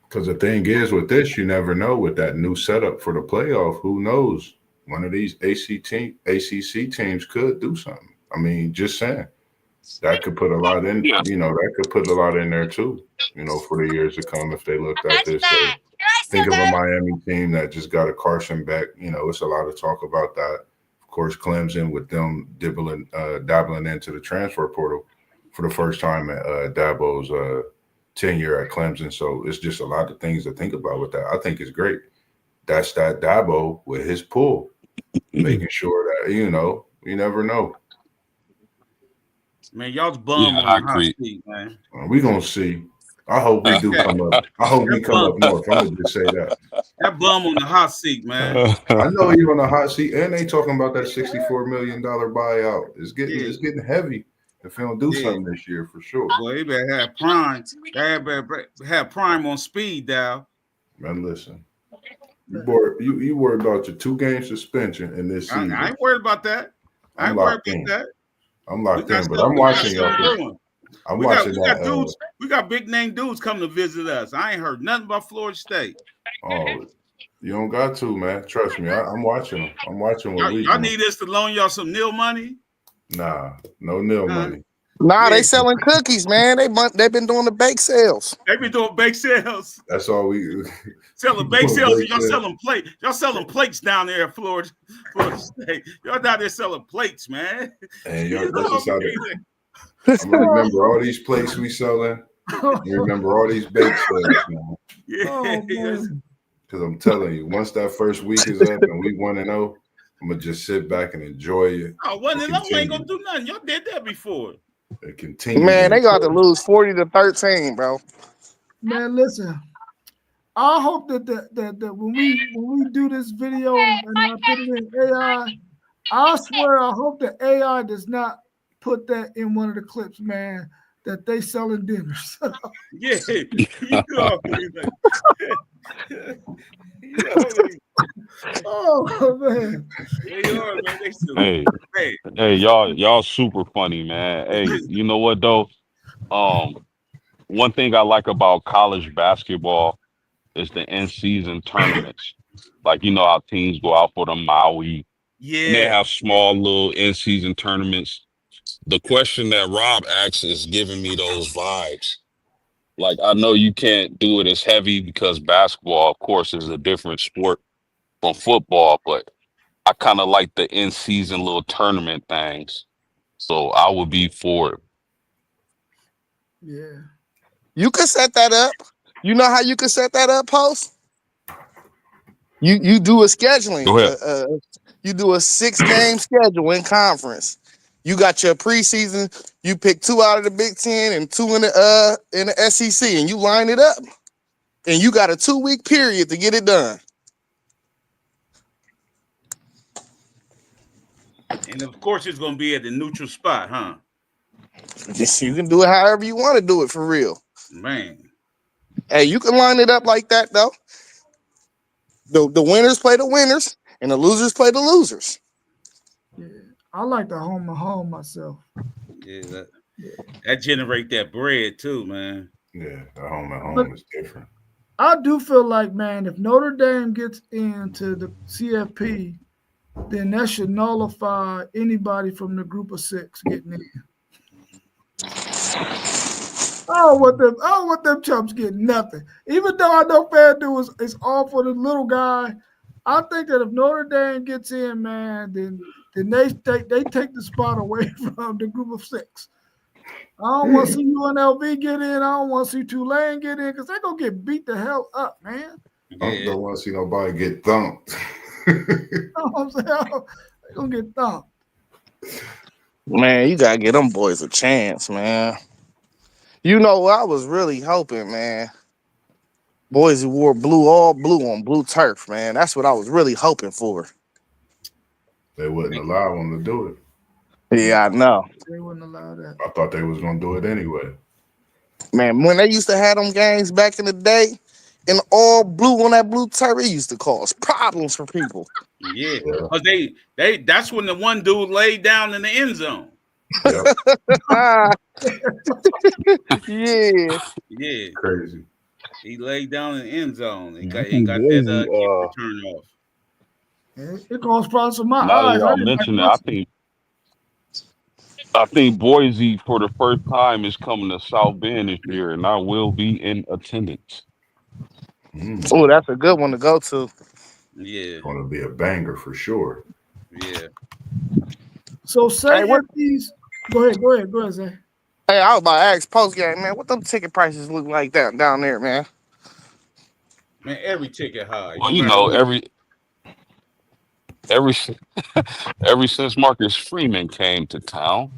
Because the thing is, with this, you never know with that new setup for the playoff. Who knows? One of these ACC teams could do something. I mean, just saying. That could put a lot in, that could put a lot in there too, for the years to come if they looked at this. think of a Miami team that just got a Carson back. You know, it's a lot of talk about that. Of course, Clemson with them dabbling into the transfer portal for the first time at Dabo's tenure at Clemson. So it's just a lot of things to think about with that. I think it's great. That's that Dabo with his pull, making sure that, you know, you never know. Man, y'all's bum Yeah, on I the hot agree. seat, man. We're going to see. I hope we do come up. I hope we come up north. I'm going to just say that. That bum on the hot seat, man. I know you're on the hot seat, and they talking about that $64 million buyout. It's getting heavy if they don't do something this year for sure. Boy, they better have Prime. They better have Prime on speed dial. Man, listen. You worried about your 2-game suspension in this season. I ain't worried about that. I ain't worried about that. I'm locked in, but I'm watching y'all. I'm watching that. We got big name dudes coming to visit us. I ain't heard nothing about Florida State. Oh, you don't got to, man. Trust me. I'm watching them. I'm watching what y'all need us to loan y'all some nil money? Nah, no nil money. Nah, they selling cookies, man. They've been doing the bake sales. They been doing bake sales. That's all we selling bake sales. Y'all selling plates. Y'all selling plates down there at Florida State. Y'all down there selling plates, man. And y'all, that's just how I'm gonna remember all these plates we selling. Remember all these bake sales, man. Yeah, because I'm telling you, once that first week is up and we 1-0, I'm gonna just sit back and enjoy it. Oh, 1-0 ain't gonna do nothing. Y'all did that before. It continues. Man, they got to lose 40-13, bro. Man, listen. I hope that when we do this video and I put it in AI, I swear I hope the AI does not put that in one of the clips, man, that they selling dinners. Yeah. Oh man. Hey, y'all super funny, man. Hey, you know what though? One thing I like about college basketball is the in-season tournaments. Like, you know how teams go out for the Maui. Yeah. And they have small little in-season tournaments. The question that Rob asks is giving me those vibes. Like, I know you can't do it as heavy because basketball, of course, is a different sport from football, but I kind of like the in-season little tournament things. So I would be for it. Yeah. You could set that up. You know how you could set that up, Post? You do a scheduling. Go ahead. You do a 6-game schedule in conference. You got your preseason. You pick 2 out of the Big Ten and 2 in the SEC, and you line it up. And you got a 2-week period to get it done. And of course, it's gonna be at the neutral spot, huh? You can do it however you want to do it for real. Man. Hey, you can line it up like that though. The winners play the winners, and the losers play the losers. Yeah, I like the home and home myself. Yeah, that generate that bread too, man. Yeah, the home and home is different. I do feel like, man, if Notre Dame gets into the CFP, then that should nullify anybody from the group of 6 getting in. I don't want them chumps getting nothing. Even though I know FanDuel is all for the little guy, I think that if Notre Dame gets in, man, then they take the spot away from the group of 6. I don't want to see UNLV get in. I don't want to see Tulane get in because they're going to get beat the hell up, man. I don't want to see nobody get thumped. You know what I'm saying? They're going to get thumped. Man, you got to give them boys a chance, man. You know what I was really hoping, man? Boys who wore blue, all blue on blue turf, man. That's what I was really hoping for. They wouldn't allow them to do it. Yeah, I know. They wouldn't allow that. I thought they was going to do it anyway. Man, when they used to have them games back in the day, and all blue on that blue turf, it used to cause problems for people. Yeah, because that's when the one dude laid down in the end zone. Yep. Yeah. Crazy. He laid down in the end zone and got that return off. It caused problems for my Now eyes. that y'all mention it, I think Boise for the first time is coming to South Bend this year, and I will be in attendance. Oh, that's a good one to go to. Yeah, Going to be a banger for sure. yeah. So say Hey, what? if these, go ahead, Zay. Hey, I was about to ask post game, man. What them ticket prices look like down there, man? Man, every ticket high, Well, no matter what. every ever since Marcus Freeman came to town,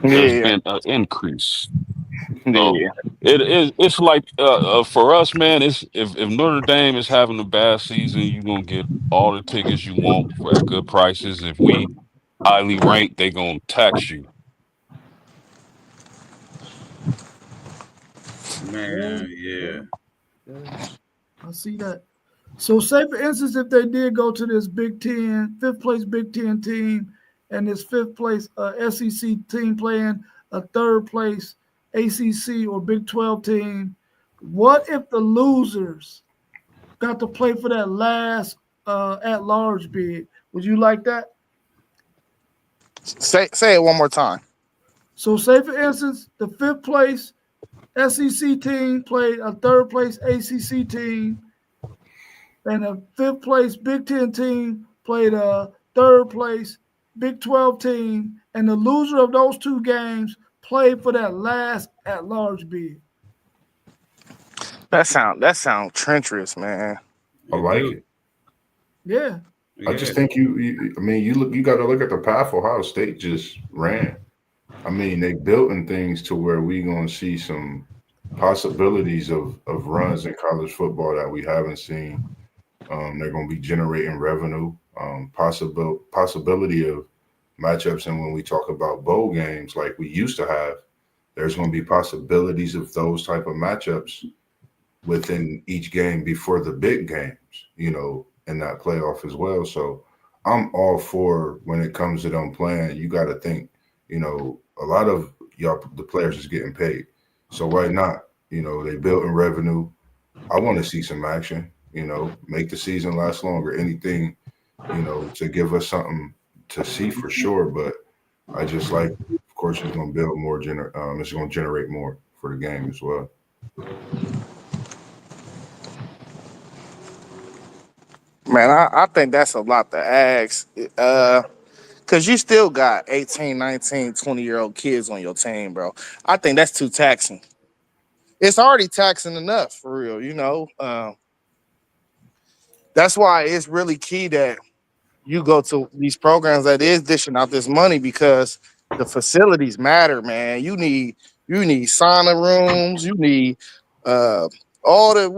there's Yeah, been an increase. So yeah. it's like for us, man. It's if Notre Dame is having a bad season, you're gonna get all the tickets you want for at good prices. If we highly ranked, they gonna tax you. Man, yeah. I see that. So say for instance, if they did go to this Big Ten, fifth place Big Ten team, and this fifth place SEC team playing a third place ACC or Big 12 team, what if the losers got to play for that last at-large bid? Would you like that? Say it one more time. So say for instance, the fifth place SEC team played a third place ACC team, and a fifth place Big Ten team played a third place Big 12 team, and the loser of those two games played for that last at-large bid. That sound treacherous, man. I You like do. it. Yeah. I just think I mean, you got to look at the path Ohio State just ran. I mean, they built in things to where we gonna see some possibilities of runs in college football that we haven't seen. They're gonna be generating revenue, possibility of matchups, and when we talk about bowl games like we used to have, there's gonna be possibilities of those type of matchups within each game before the big games, in that playoff as well. So I'm all for when it comes to them playing, you got to think, a lot of the players is getting paid. So why not? They built in revenue. I want to see some action, make the season last longer, anything, to give us something to see for sure. But I just like, of course, it's going to build more, it's going to generate more for the game as well. Man, I think that's a lot to ask. Because you still got 18, 19, 20-year-old kids on your team, bro. I think that's too taxing. It's already taxing enough, for real, That's why it's really key that you go to these programs that is dishing out this money, because the facilities matter, man. You need sauna rooms, you need all the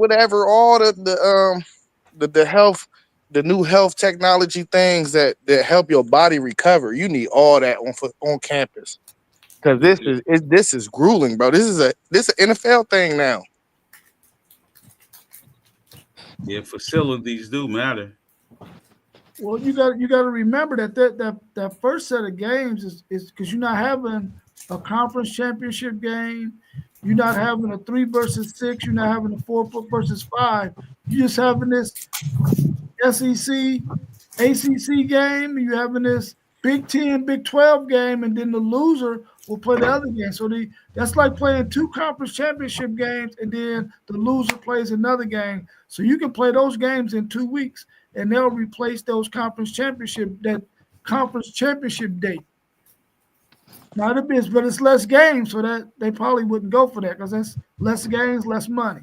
health, the new health technology things that help your body recover. You need all that on campus, because this is grueling, bro. This is an NFL thing now. Yeah, facilities do matter. Well, you got to remember that first set of games is because you're not having a conference championship game, you're not having a 3 versus 6, you're not having a 4 versus 5. You're just having this SEC, ACC game, and you're having this Big 10, Big 12 game, and then the loser will play the other game. So that's like playing 2 conference championship games, and then the loser plays another game. So you can play those games in 2 weeks, and they'll replace that conference championship date. Now but it's less games, so that they probably wouldn't go for that because that's less games, less money.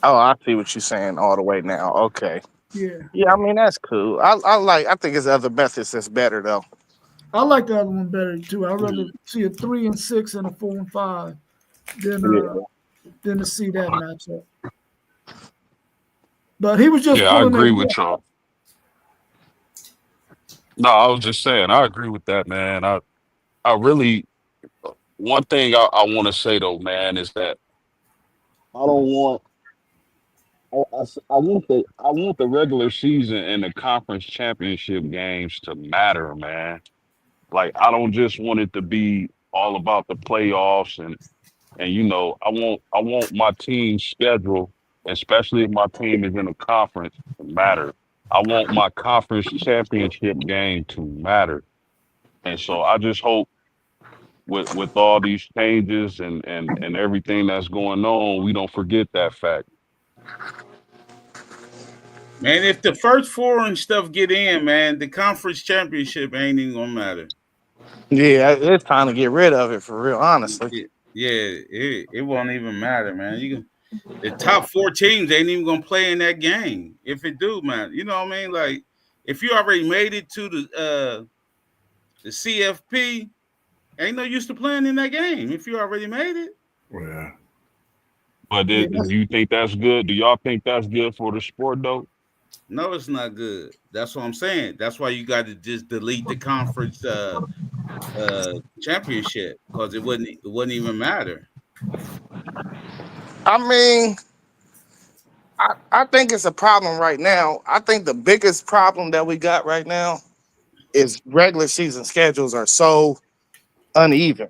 Oh, I see what you're saying all the way now. Okay. Yeah. Yeah, I mean that's cool. I think it's other methods that's better though. I like the other one better too. I'd rather see a 3 and 6 and a 4 and 5 than to see that matchup. But he was just Yeah, I pulling agree that. with y'all. No, I was just saying, I agree with that, man. I really, one thing I want to say though, man, is that I don't want. I want the regular season and the conference championship games to matter, man. Like I don't just want it to be all about the playoffs and I want my team's schedule, especially if my team is in a conference, to matter. I want my conference championship game to matter. And so I just hope with all these changes and everything that's going on, we don't forget that fact. Man, if the first four and stuff get in, man, the conference championship ain't even gonna matter. Yeah, it's time to get rid of it for real, honestly. Yeah, it won't even matter, man. The top four teams ain't even gonna play in that game. If it do, man, you know what I mean? Like, if you already made it to the CFP, ain't no use to playing in that game if you already made it. Yeah. But Yeah, do you think that's good? Do y'all think that's good for the sport though? No, it's not good. That's what I'm saying. That's why you got to just delete the conference championship because it wouldn't even matter. I mean, I think it's a problem right now. I think the biggest problem that we got right now is regular season schedules are so uneven.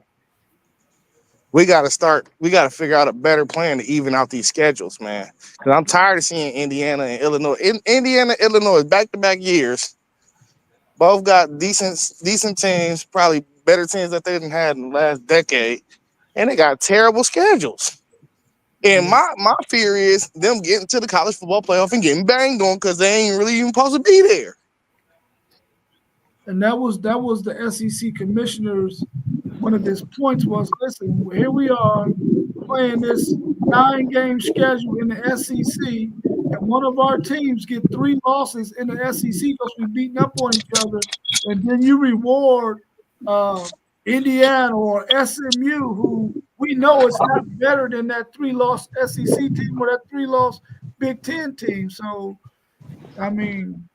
We got to figure out a better plan to even out these schedules, man. Because I'm tired of seeing Indiana and Illinois. Indiana, Illinois, back-to-back years, both got decent teams, probably better teams that they didn't have in the last decade, and they got terrible schedules. And my fear is them getting to the college football playoff and getting banged on because they ain't really even supposed to be there. And that was the SEC commissioners. One of his points was, listen, here we are playing this 9-game schedule in the SEC, and one of our teams get 3 losses in the SEC because we beating up on each other, and then you reward Indiana or SMU, who we know is not better than that 3-loss SEC team or that 3-loss Big Ten team. So, I mean,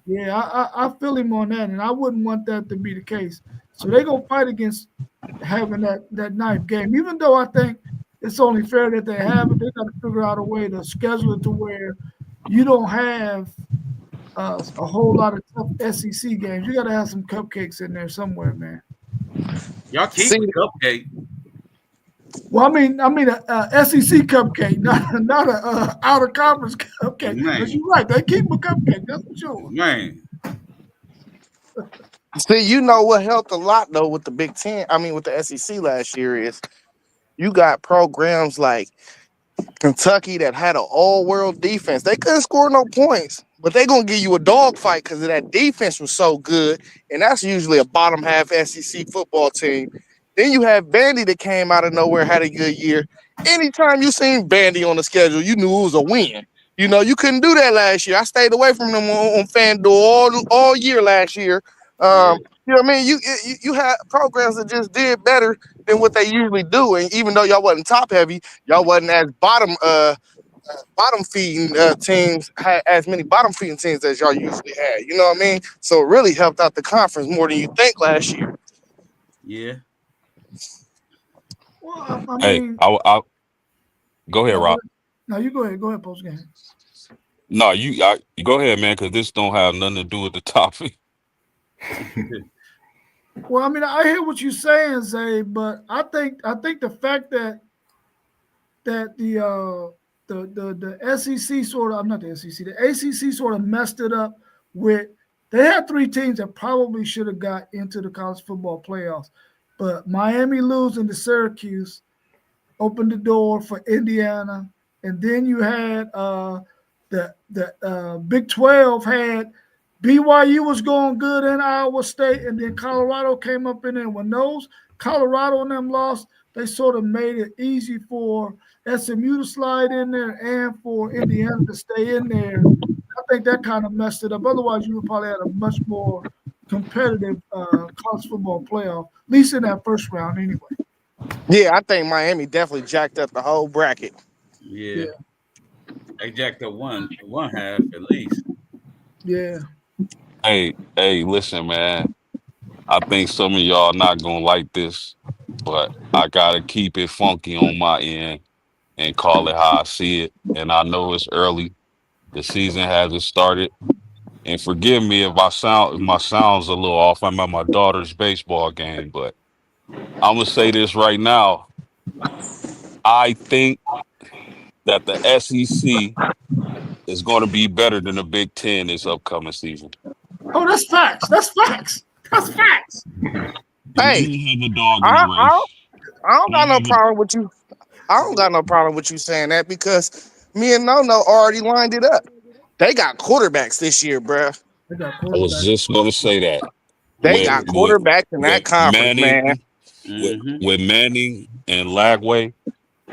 yeah, I feel him on that, and I wouldn't want that to be the case. So they're going to fight against having that 9th game, even though I think it's only fair that they have it. They got to figure out a way to schedule it to where you don't have a whole lot of tough SEC games. You got to have some cupcakes in there somewhere, man. Y'all keep the cupcake. Well, I mean, a SEC cupcake, not a out of conference cupcake. Because you're right, they keep a cupcake. That's for sure, man. See, you know what helped a lot though with the Big Ten. I mean, with the SEC last year is you got programs like Kentucky that had an all-world defense. They couldn't score no points, but they're gonna give you a dogfight because of that defense was so good, and that's usually a bottom half SEC football team. Then you have Vandy that came out of nowhere, had a good year. Anytime you seen Vandy on the schedule, you knew it was a win. You know, you couldn't do that last year. I stayed away from them on FanDuel all year last year. You know what I mean? You had programs that just did better than what they usually do, and even though y'all wasn't top heavy, y'all wasn't as bottom feeding teams, had as many bottom feeding teams as y'all usually had. You know what I mean? So it really helped out the conference more than you think last year. Yeah. Well, I Hey, mean, I go ahead, Rob. No, you go ahead. Go ahead, post game. No, you go ahead, man, because this don't have nothing to do with the topic. Well, I mean, I hear what you're saying, Zay, but I think the fact that the SEC sort of, I'm not the SEC, the ACC sort of messed it up with, they had 3 teams that probably should have got into the college football playoffs, but Miami losing to Syracuse opened the door for Indiana, and then you had the Big 12 had BYU was going good in Iowa State, and then Colorado came up in there. When those Colorado and them lost, they sort of made it easy for SMU to slide in there and for Indiana to stay in there. I think that kind of messed it up. Otherwise, you would probably have a much more competitive college football playoff, at least in that first round anyway. Yeah, I think Miami definitely jacked up the whole bracket. Yeah. They jacked up one half at least. Yeah. Hey, listen, man. I think some of y'all not gonna like this, but I gotta keep it funky on my end and call it how I see it. And I know it's early. The season hasn't started. And forgive me if my sound's a little off. I'm at my daughter's baseball game, but I'm gonna say this right now. I think that the SEC is going to be better than the Big Ten this upcoming season. Oh, that's facts. That's facts. That's facts. Hey, I don't got no problem with you. I don't got no problem with you saying that because me and Nono already lined it up. They got quarterbacks this year, bruh. They got I was quarterbacks. just gonna say that. They With got with quarterbacks in that with conference, man. Manning, Mm-hmm. with Manning and Lagway,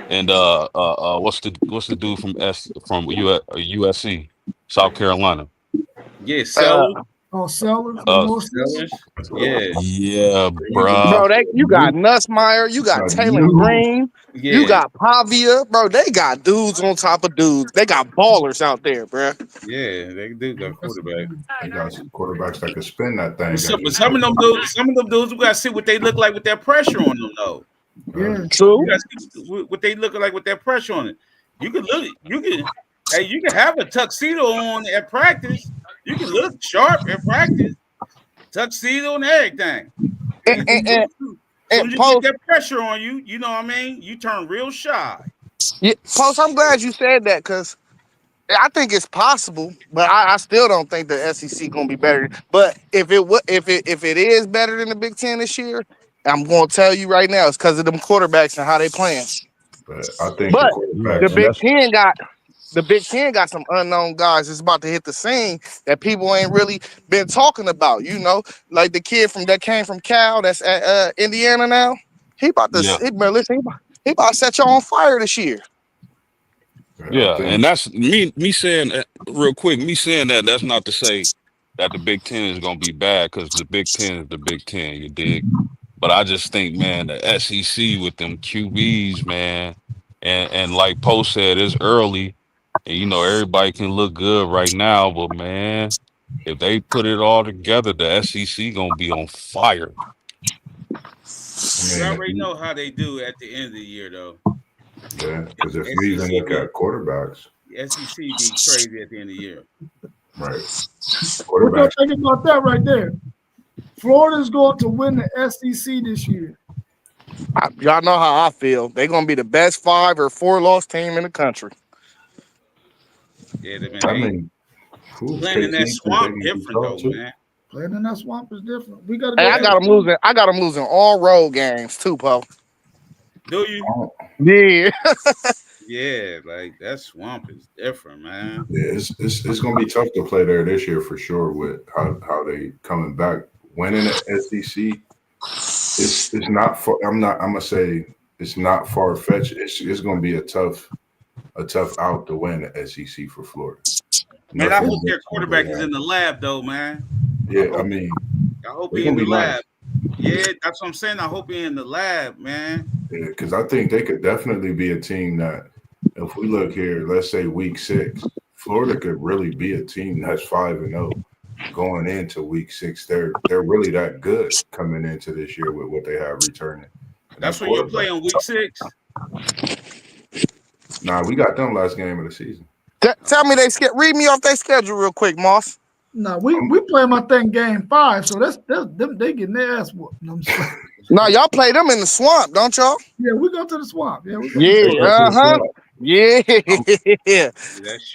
and what's the dude from USC, South Carolina? Yeah, Uh, Sellers. Oh, Sellers, Uh, Lamar Sellers. Sellers. Yeah. yeah, bro, bruh. you got Nussmeyer, you got Taylor Green, you Yeah. got Pavia, bro. They got dudes on top of dudes. They got ballers out there, bruh. Yeah. They do got quarterback. They got some quarterbacks that can spin that thing. But some of them dudes, we gotta see what they look like with that pressure on them, though. Yeah. True. You gotta see what they look like with that pressure on it. You can have a tuxedo on at practice. You can look sharp at practice, tuxedo and everything. And Soon you Post, get that pressure on you, you know what I mean? You turn real shy. yeah, Post, I'm glad you said that because I think it's possible, but I still don't think the SEC gonna be better. But if it is better than the Big Ten this year, I'm gonna tell you right now, it's because of them quarterbacks and how they playing. But I think But the the quarterbacks. Big Ten got some unknown guys that's about to hit the scene that people ain't really been talking about. You know, like the kid that came from Cal that's at Indiana now. He about to Yeah. he about to set you on fire this year. Yeah, and that's me saying real quick. Me saying that's not to say that the Big Ten is gonna be bad, because the Big Ten is the Big Ten. You dig? But I just think, man, the SEC with them QBs, man, and like Post said, it's early, and you know everybody can look good right now, but man, if they put it all together, the SEC gonna be on fire. We already know how they do at the end of the year, though. Yeah, because if we even look at quarterbacks, The SEC be crazy at the end of the year. right? What y'all Quarterbacks. think about that right there? Florida's going to win the SEC this year. Y'all know how I feel. They're gonna be the best 5 or 4 loss team in the country. Yeah, I mean, playing in that swamp different though, man. Playing in that swamp is different. We got to. Hey, I got them losing all road games too, Po. Do you? Yeah. Yeah, like that swamp is different, man. Yeah, it's gonna be tough to play there this year for sure with how they coming back. Winning the SEC, it's not far. I'm gonna say it's not far fetched. It's gonna be a tough out to win the SEC for Florida. Man, I hope their quarterback is in the lab though, man. Yeah, I mean, I hope he's in the lab. Yeah, that's what I'm saying. I hope he's in the lab, man. Yeah, because I think they could definitely be a team that, if we look here, let's say week 6, Florida could really be a team that's 5-0 going into week 6. They're really that good coming into this year with what they have returning. That's when you play on week 6. Nah, we got them last game of the season. Tell me read me off their schedule real quick, Moss. No, we play my thing game 5, so that's them. They getting their ass whooped. You know what I'm saying? No, y'all play them in the swamp, don't y'all? Yeah, we go to the swamp. Yeah, we go Yeah, yeah.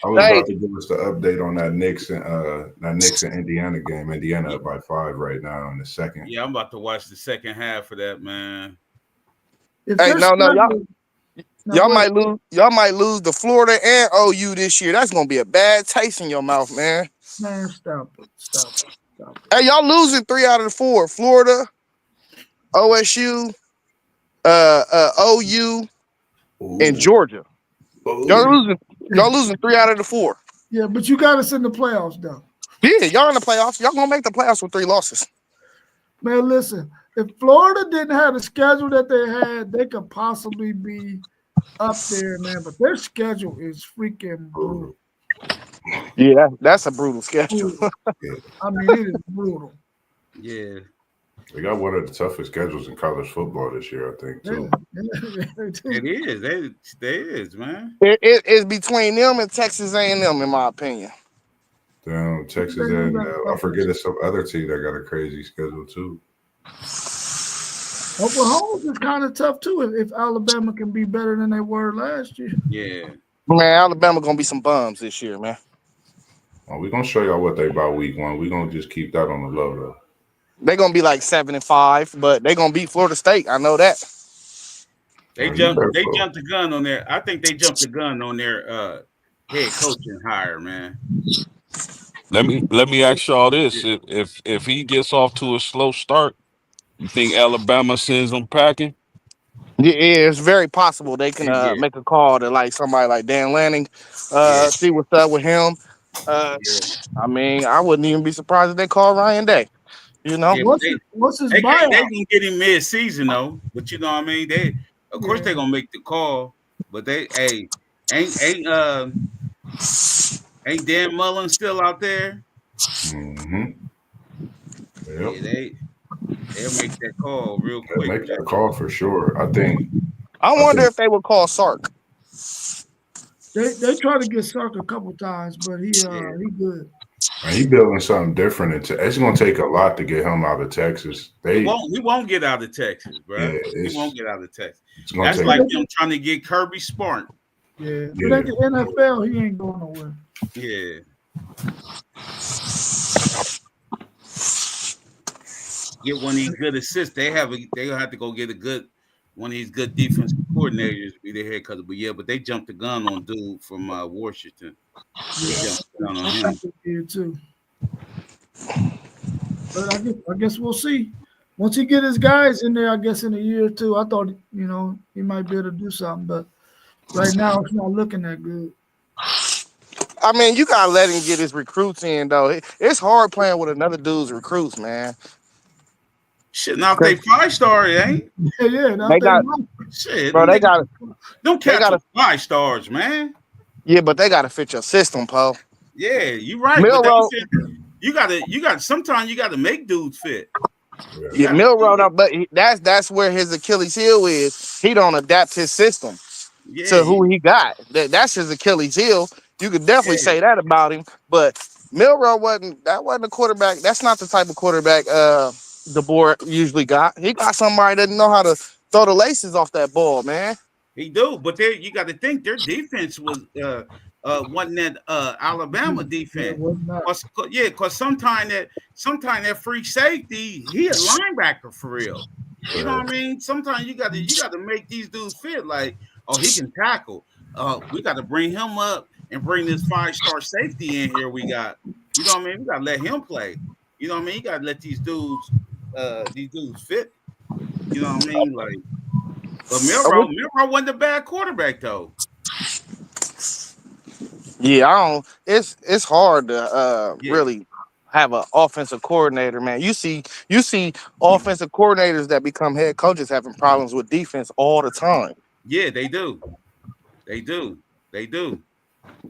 I was about to give us the update on that Knicks and Indiana game. Indiana up by 5 right now in the second. Yeah, I'm about to watch the second half of that, man. Hey, y'all might lose to Florida and OU this year. That's gonna be a bad taste in your mouth, man. Man, stop it. Hey, y'all losing 3 out of the 4. Florida, OSU, OU, and Georgia. Y'all losing 3 out of the 4. Yeah, but you got us in the playoffs, though. Yeah, y'all in the playoffs. Y'all gonna make the playoffs with 3 losses. Man, listen. If Florida didn't have the schedule that they had, they could possibly be up there, man. But their schedule is freaking brutal. Yeah, that's a brutal schedule. I mean, it is brutal. Yeah. They got one of the toughest schedules in college football this year, I think, too. It is. They is, man. It's between them and Texas A&M, in my opinion. Damn, Texas A&M. I forget it's some other team that got a crazy schedule, too. Oklahoma's is kind of tough, too, if Alabama can be better than they were last year. Yeah. Man, Alabama going to be some bums this year, man. Well, we're going to show y'all what they about week 1. We're going to just keep that on the low, though. They're going to be like 7-5, but they're going to beat Florida State. I know that. They jumped the gun on their. I think they jumped the gun on their head coaching hire, man. Let me ask y'all this: if he gets off to a slow start, you think Alabama sends him packing? Yeah, it's very possible they can Yeah, make a call to like somebody like Dan Lanning, yeah, see what's up with him. Uh, yeah, I mean, I wouldn't even be surprised if they call Ryan Day. You know, yeah. But What's his they buyout? gonna get him mid-season though. But you know what I mean? They of course Yeah. they gonna make the call. But they ain't ain't Dan Mullen still out there? Mm-hmm. Yep. Yeah, they'll make that call real They'll quick, make man. that call for sure. I I wonder think if they would call Sark. They try to get Sark a couple times, but he Yeah. good. and he building something different. It's going to take a lot to get him out of Texas. He won't get out of Texas, bro. Yeah, He won't get out of Texas. It's going That's to like take. them trying to get Kirby Smart. Yeah. But Yeah. at the NFL, he ain't going nowhere. Yeah. Get one of these good assists. They gonna have to go get one of these good defensive coordinators to be their head coach. But yeah, but they jumped the gun on dude from Washington. They jumped the gun on I him. think they did too. But I guess we'll see. Once he get his guys in there, I guess in a year or two, I thought he might be able to do something. But right now, it's not looking that good. I mean, you gotta let him get his recruits in though. It's hard playing with another dude's recruits, man. Shit, now if they 5-star, it ain't. Yeah. Now They got, Shit, bro. They got, them they cats gotta- are 5-stars, man. yeah, but they gotta fit your system, Poe. Yeah, you right. Milroe- But you got sometimes you gotta make dudes fit. Yeah, Milroe, but that's where his Achilles heel is. He don't adapt his system to who he got. That's his Achilles heel. You could definitely say that about him. But Milroe wasn't a quarterback. That's not the type of quarterback DeBoer usually got. He got somebody that know how to throw the laces off that ball, man. He do, but you got to think their defense was wasn't that Alabama defense. Because sometimes that free safety, he a linebacker for real. You know what I mean? Sometimes you got to make these dudes fit like, oh, he can tackle. We got to bring him up and bring this 5-star safety in here. We got, you know what I mean? We got to let him play. You know what I mean? You got to let these dudes fit. You know what I mean? Like, but Milroe wasn't a bad quarterback though. Yeah, I don't. It's hard to really have an offensive coordinator, man. You see offensive coordinators that become head coaches having problems with defense all the time. Yeah, they do.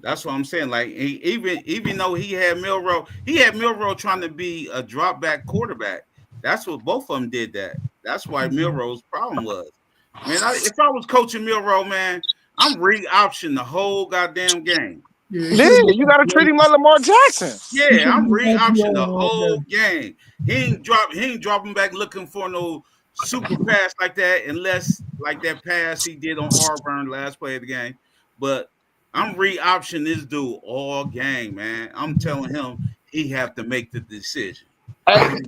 That's what I'm saying. Like even though he had Milroe trying to be a drop back quarterback. That's what both of them did. That's why Milroe's problem was. Man, if I was coaching Milroe, man, I'm re-option the whole goddamn game. Yeah, you got to treat him like Lamar Jackson. Yeah, I'm re-option the whole game. He ain't dropping back looking for no super pass like that, unless like that pass he did on Auburn last play of the game. But I'm re-option this dude all game, man. I'm telling him he have to make the decision.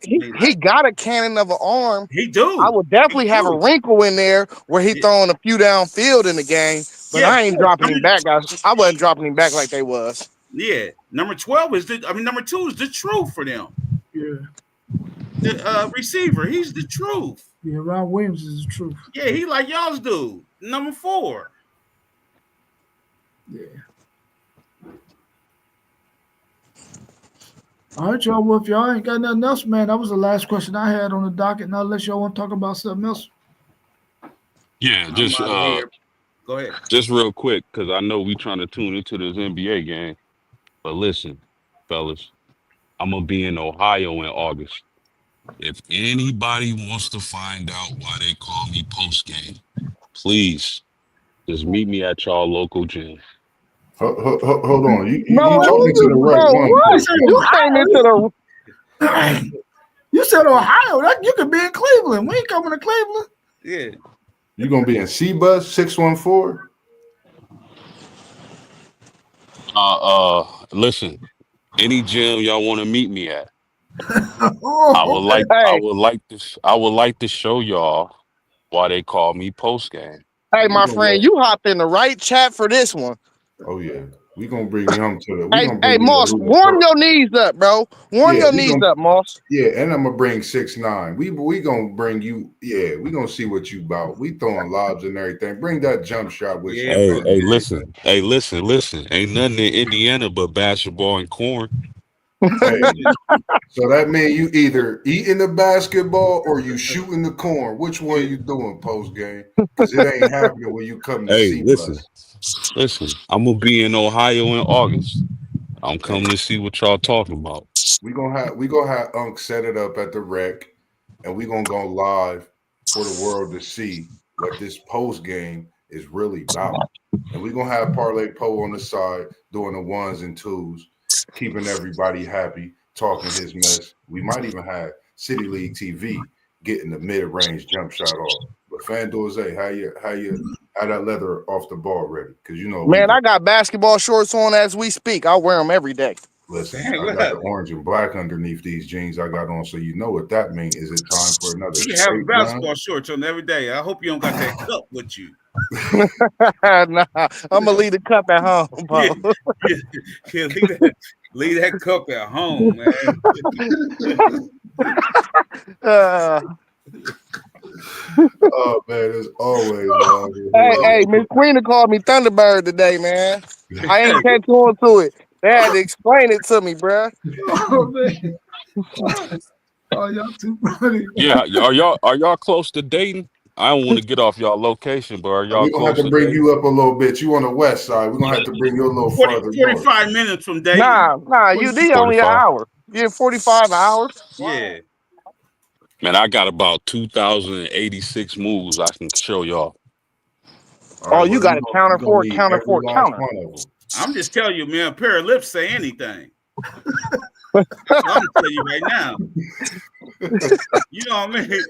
He got a cannon of an arm. He do. I would definitely have a wrinkle in there where he throwing a few downfield in the game, but I ain't dropping him back, guys. I wasn't dropping him back like they was. Yeah, number 12 number 2 is the truth for them. Yeah, the receiver, he's the truth. Yeah, Ron Williams is the truth. Yeah, he like y'all's dude. Number 4. Yeah. All right, y'all. Well, if y'all ain't got nothing else, man, that was the last question I had on the docket. Now, unless y'all want to talk about something else. Yeah, just go ahead. Just real quick, because I know we trying to tune into this NBA game. But listen, fellas, I'm gonna be in Ohio in August. If anybody wants to find out why they call me post game, please just meet me at y'all local gym. Hold on. You talking to the right one. You came into the. You said Ohio. You could be in Cleveland. We ain't coming to Cleveland. Yeah. You gonna be in C-Bus 614? Listen, any gym y'all want to meet me at, I would like to show y'all why they call me post game. Hey, my friend, you hopped in the right chat for this one. Oh yeah. We gonna bring him to the. Hey, Moss, warm your knees up, bro. Warm your knees up, Moss. Yeah, and I'm gonna bring 6'9". We gonna bring you. Yeah, we gonna see what you about. We throwing lobs and everything. Bring that jump shot with you. Hey, listen. Ain't nothing in Indiana but basketball and corn. Hey, so that means you either eating the basketball or you shooting the corn. Which one you doing post game? Because it ain't happening when you come to see us. Listen. I'm gonna be in Ohio in August. I'm coming to see what y'all talking about. We gonna have Unc set it up at the rec, and we gonna go live for the world to see what this post game is really about. And we gonna have Parlay Poe on the side doing the ones and twos, keeping everybody happy, talking his mess. We might even have City League TV getting the mid-range jump shot off. But FanDuel Zay, how that leather off the ball ready? Because you know, man, I got basketball shorts on as we speak. I wear them every day. Listen, I got the orange and black underneath these jeans I got on, so you know what that means. Is it time for another? You have basketball shorts on every day. I hope you don't got that cup with you. Nah, I'm gonna leave the cup at home, Paul. Yeah, leave that cup at home, man. Oh man, it's always. Hey, Miss Queen called me Thunderbird today, man. I ain't catch on to it. They had to explain it to me, bro. Oh man. Oh, y'all too funny. Yeah, are y'all close to Dayton? I don't want to get off y'all location, but are y'all We're gonna close have to bring you up a little bit. You on the west side. We're gonna have to bring you a little further. 45 minutes from Dayton. Nah, you need only an hour. You're 45 hours. Yeah. Man, I got about 2,086 moves I can show y'all. Oh, you got a counter for it. I'm just telling you, man, a pair of lips say anything. I'm gonna tell you right now. You know what I mean?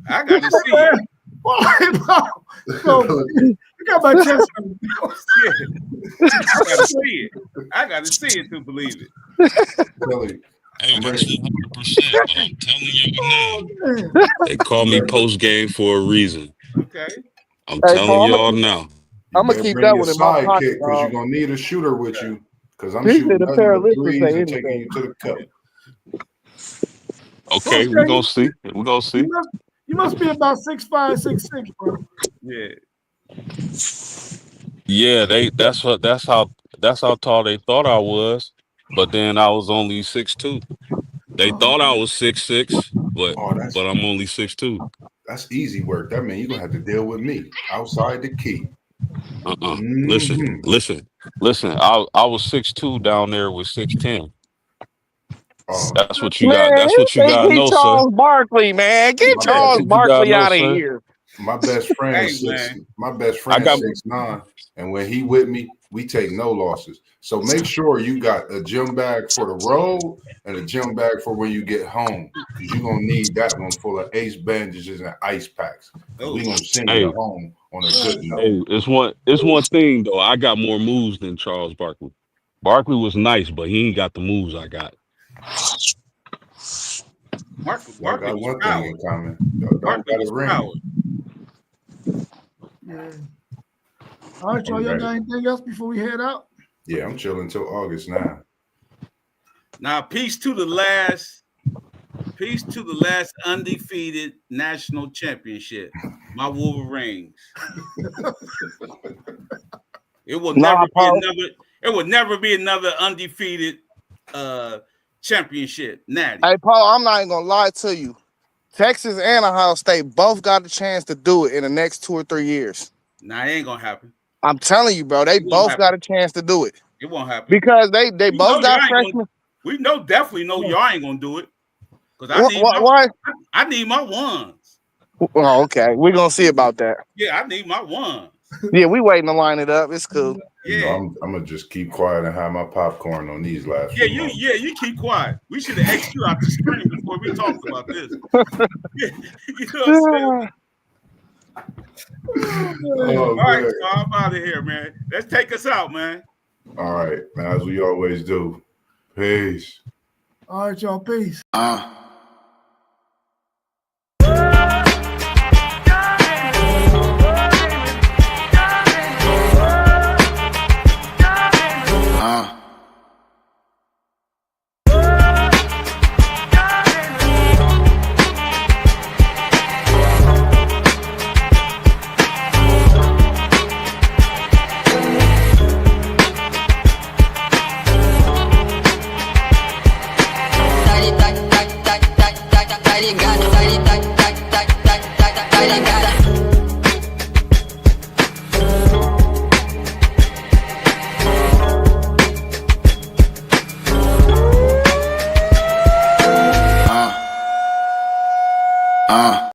I got to see it. You got my chest. I got to see it to believe it. Hey, that's 100%. I'm telling you now. They call me post game for a reason. Okay. I'm telling y'all now. I'm gonna keep that one in my pocket because you're gonna need a shooter with you. Because I'm He shooting said a pair of lips to threes say and taking you to the cup. Okay, we're gonna see. We're gonna see. You must be about 6'5", 6'6", bro. Yeah. Yeah, that's how tall they thought I was, but then I was only 6'2". They thought I was 6'6", but I'm only 6'2". That's easy work. That means you're gonna have to deal with me outside the key. Listen. I was 6'2" down there with 6'10". That's what you got. That's what you got. No, sir. Charles Barkley, man. Get Charles Barkley out of here. My best friend is 6'9", and when he with me, we take no losses. So make sure you got a gym bag for the road and a gym bag for when you get home, because you're gonna need that one full of ace bandages and ice packs. We're gonna send you home on a good note. Hey, it's one thing though. I got more moves than Charles Barkley. Barkley was nice, but he ain't got the moves I got. Barkley got one thing in common. Barkley was yeah. All right, y'all got anything else before we head out? Yeah, I'm chilling until August now. Now, peace to the last undefeated national championship, my Wolverines. It will never be another undefeated championship. Natty. Hey, Paul, I'm not even gonna lie to you. Texas and Ohio State both got the chance to do it in the next 2 or 3 years. Nah, it ain't gonna happen. I'm telling you, bro, they both got a chance to do it. It won't happen because they both got freshmen. We definitely know y'all ain't gonna do it. Because I need my ones. Oh, okay. We're gonna see about that. Yeah, I need my ones. Yeah, we waiting to line it up. It's cool. Yeah, I'm gonna just keep quiet and have my popcorn on these last. You keep quiet. We should have asked you out the screen before we talked about this. You know what I'm saying? All right, so I'm out of here, man. Let's take us out, man. All right, man, as we always do. Peace. All right, y'all. Peace. Uh.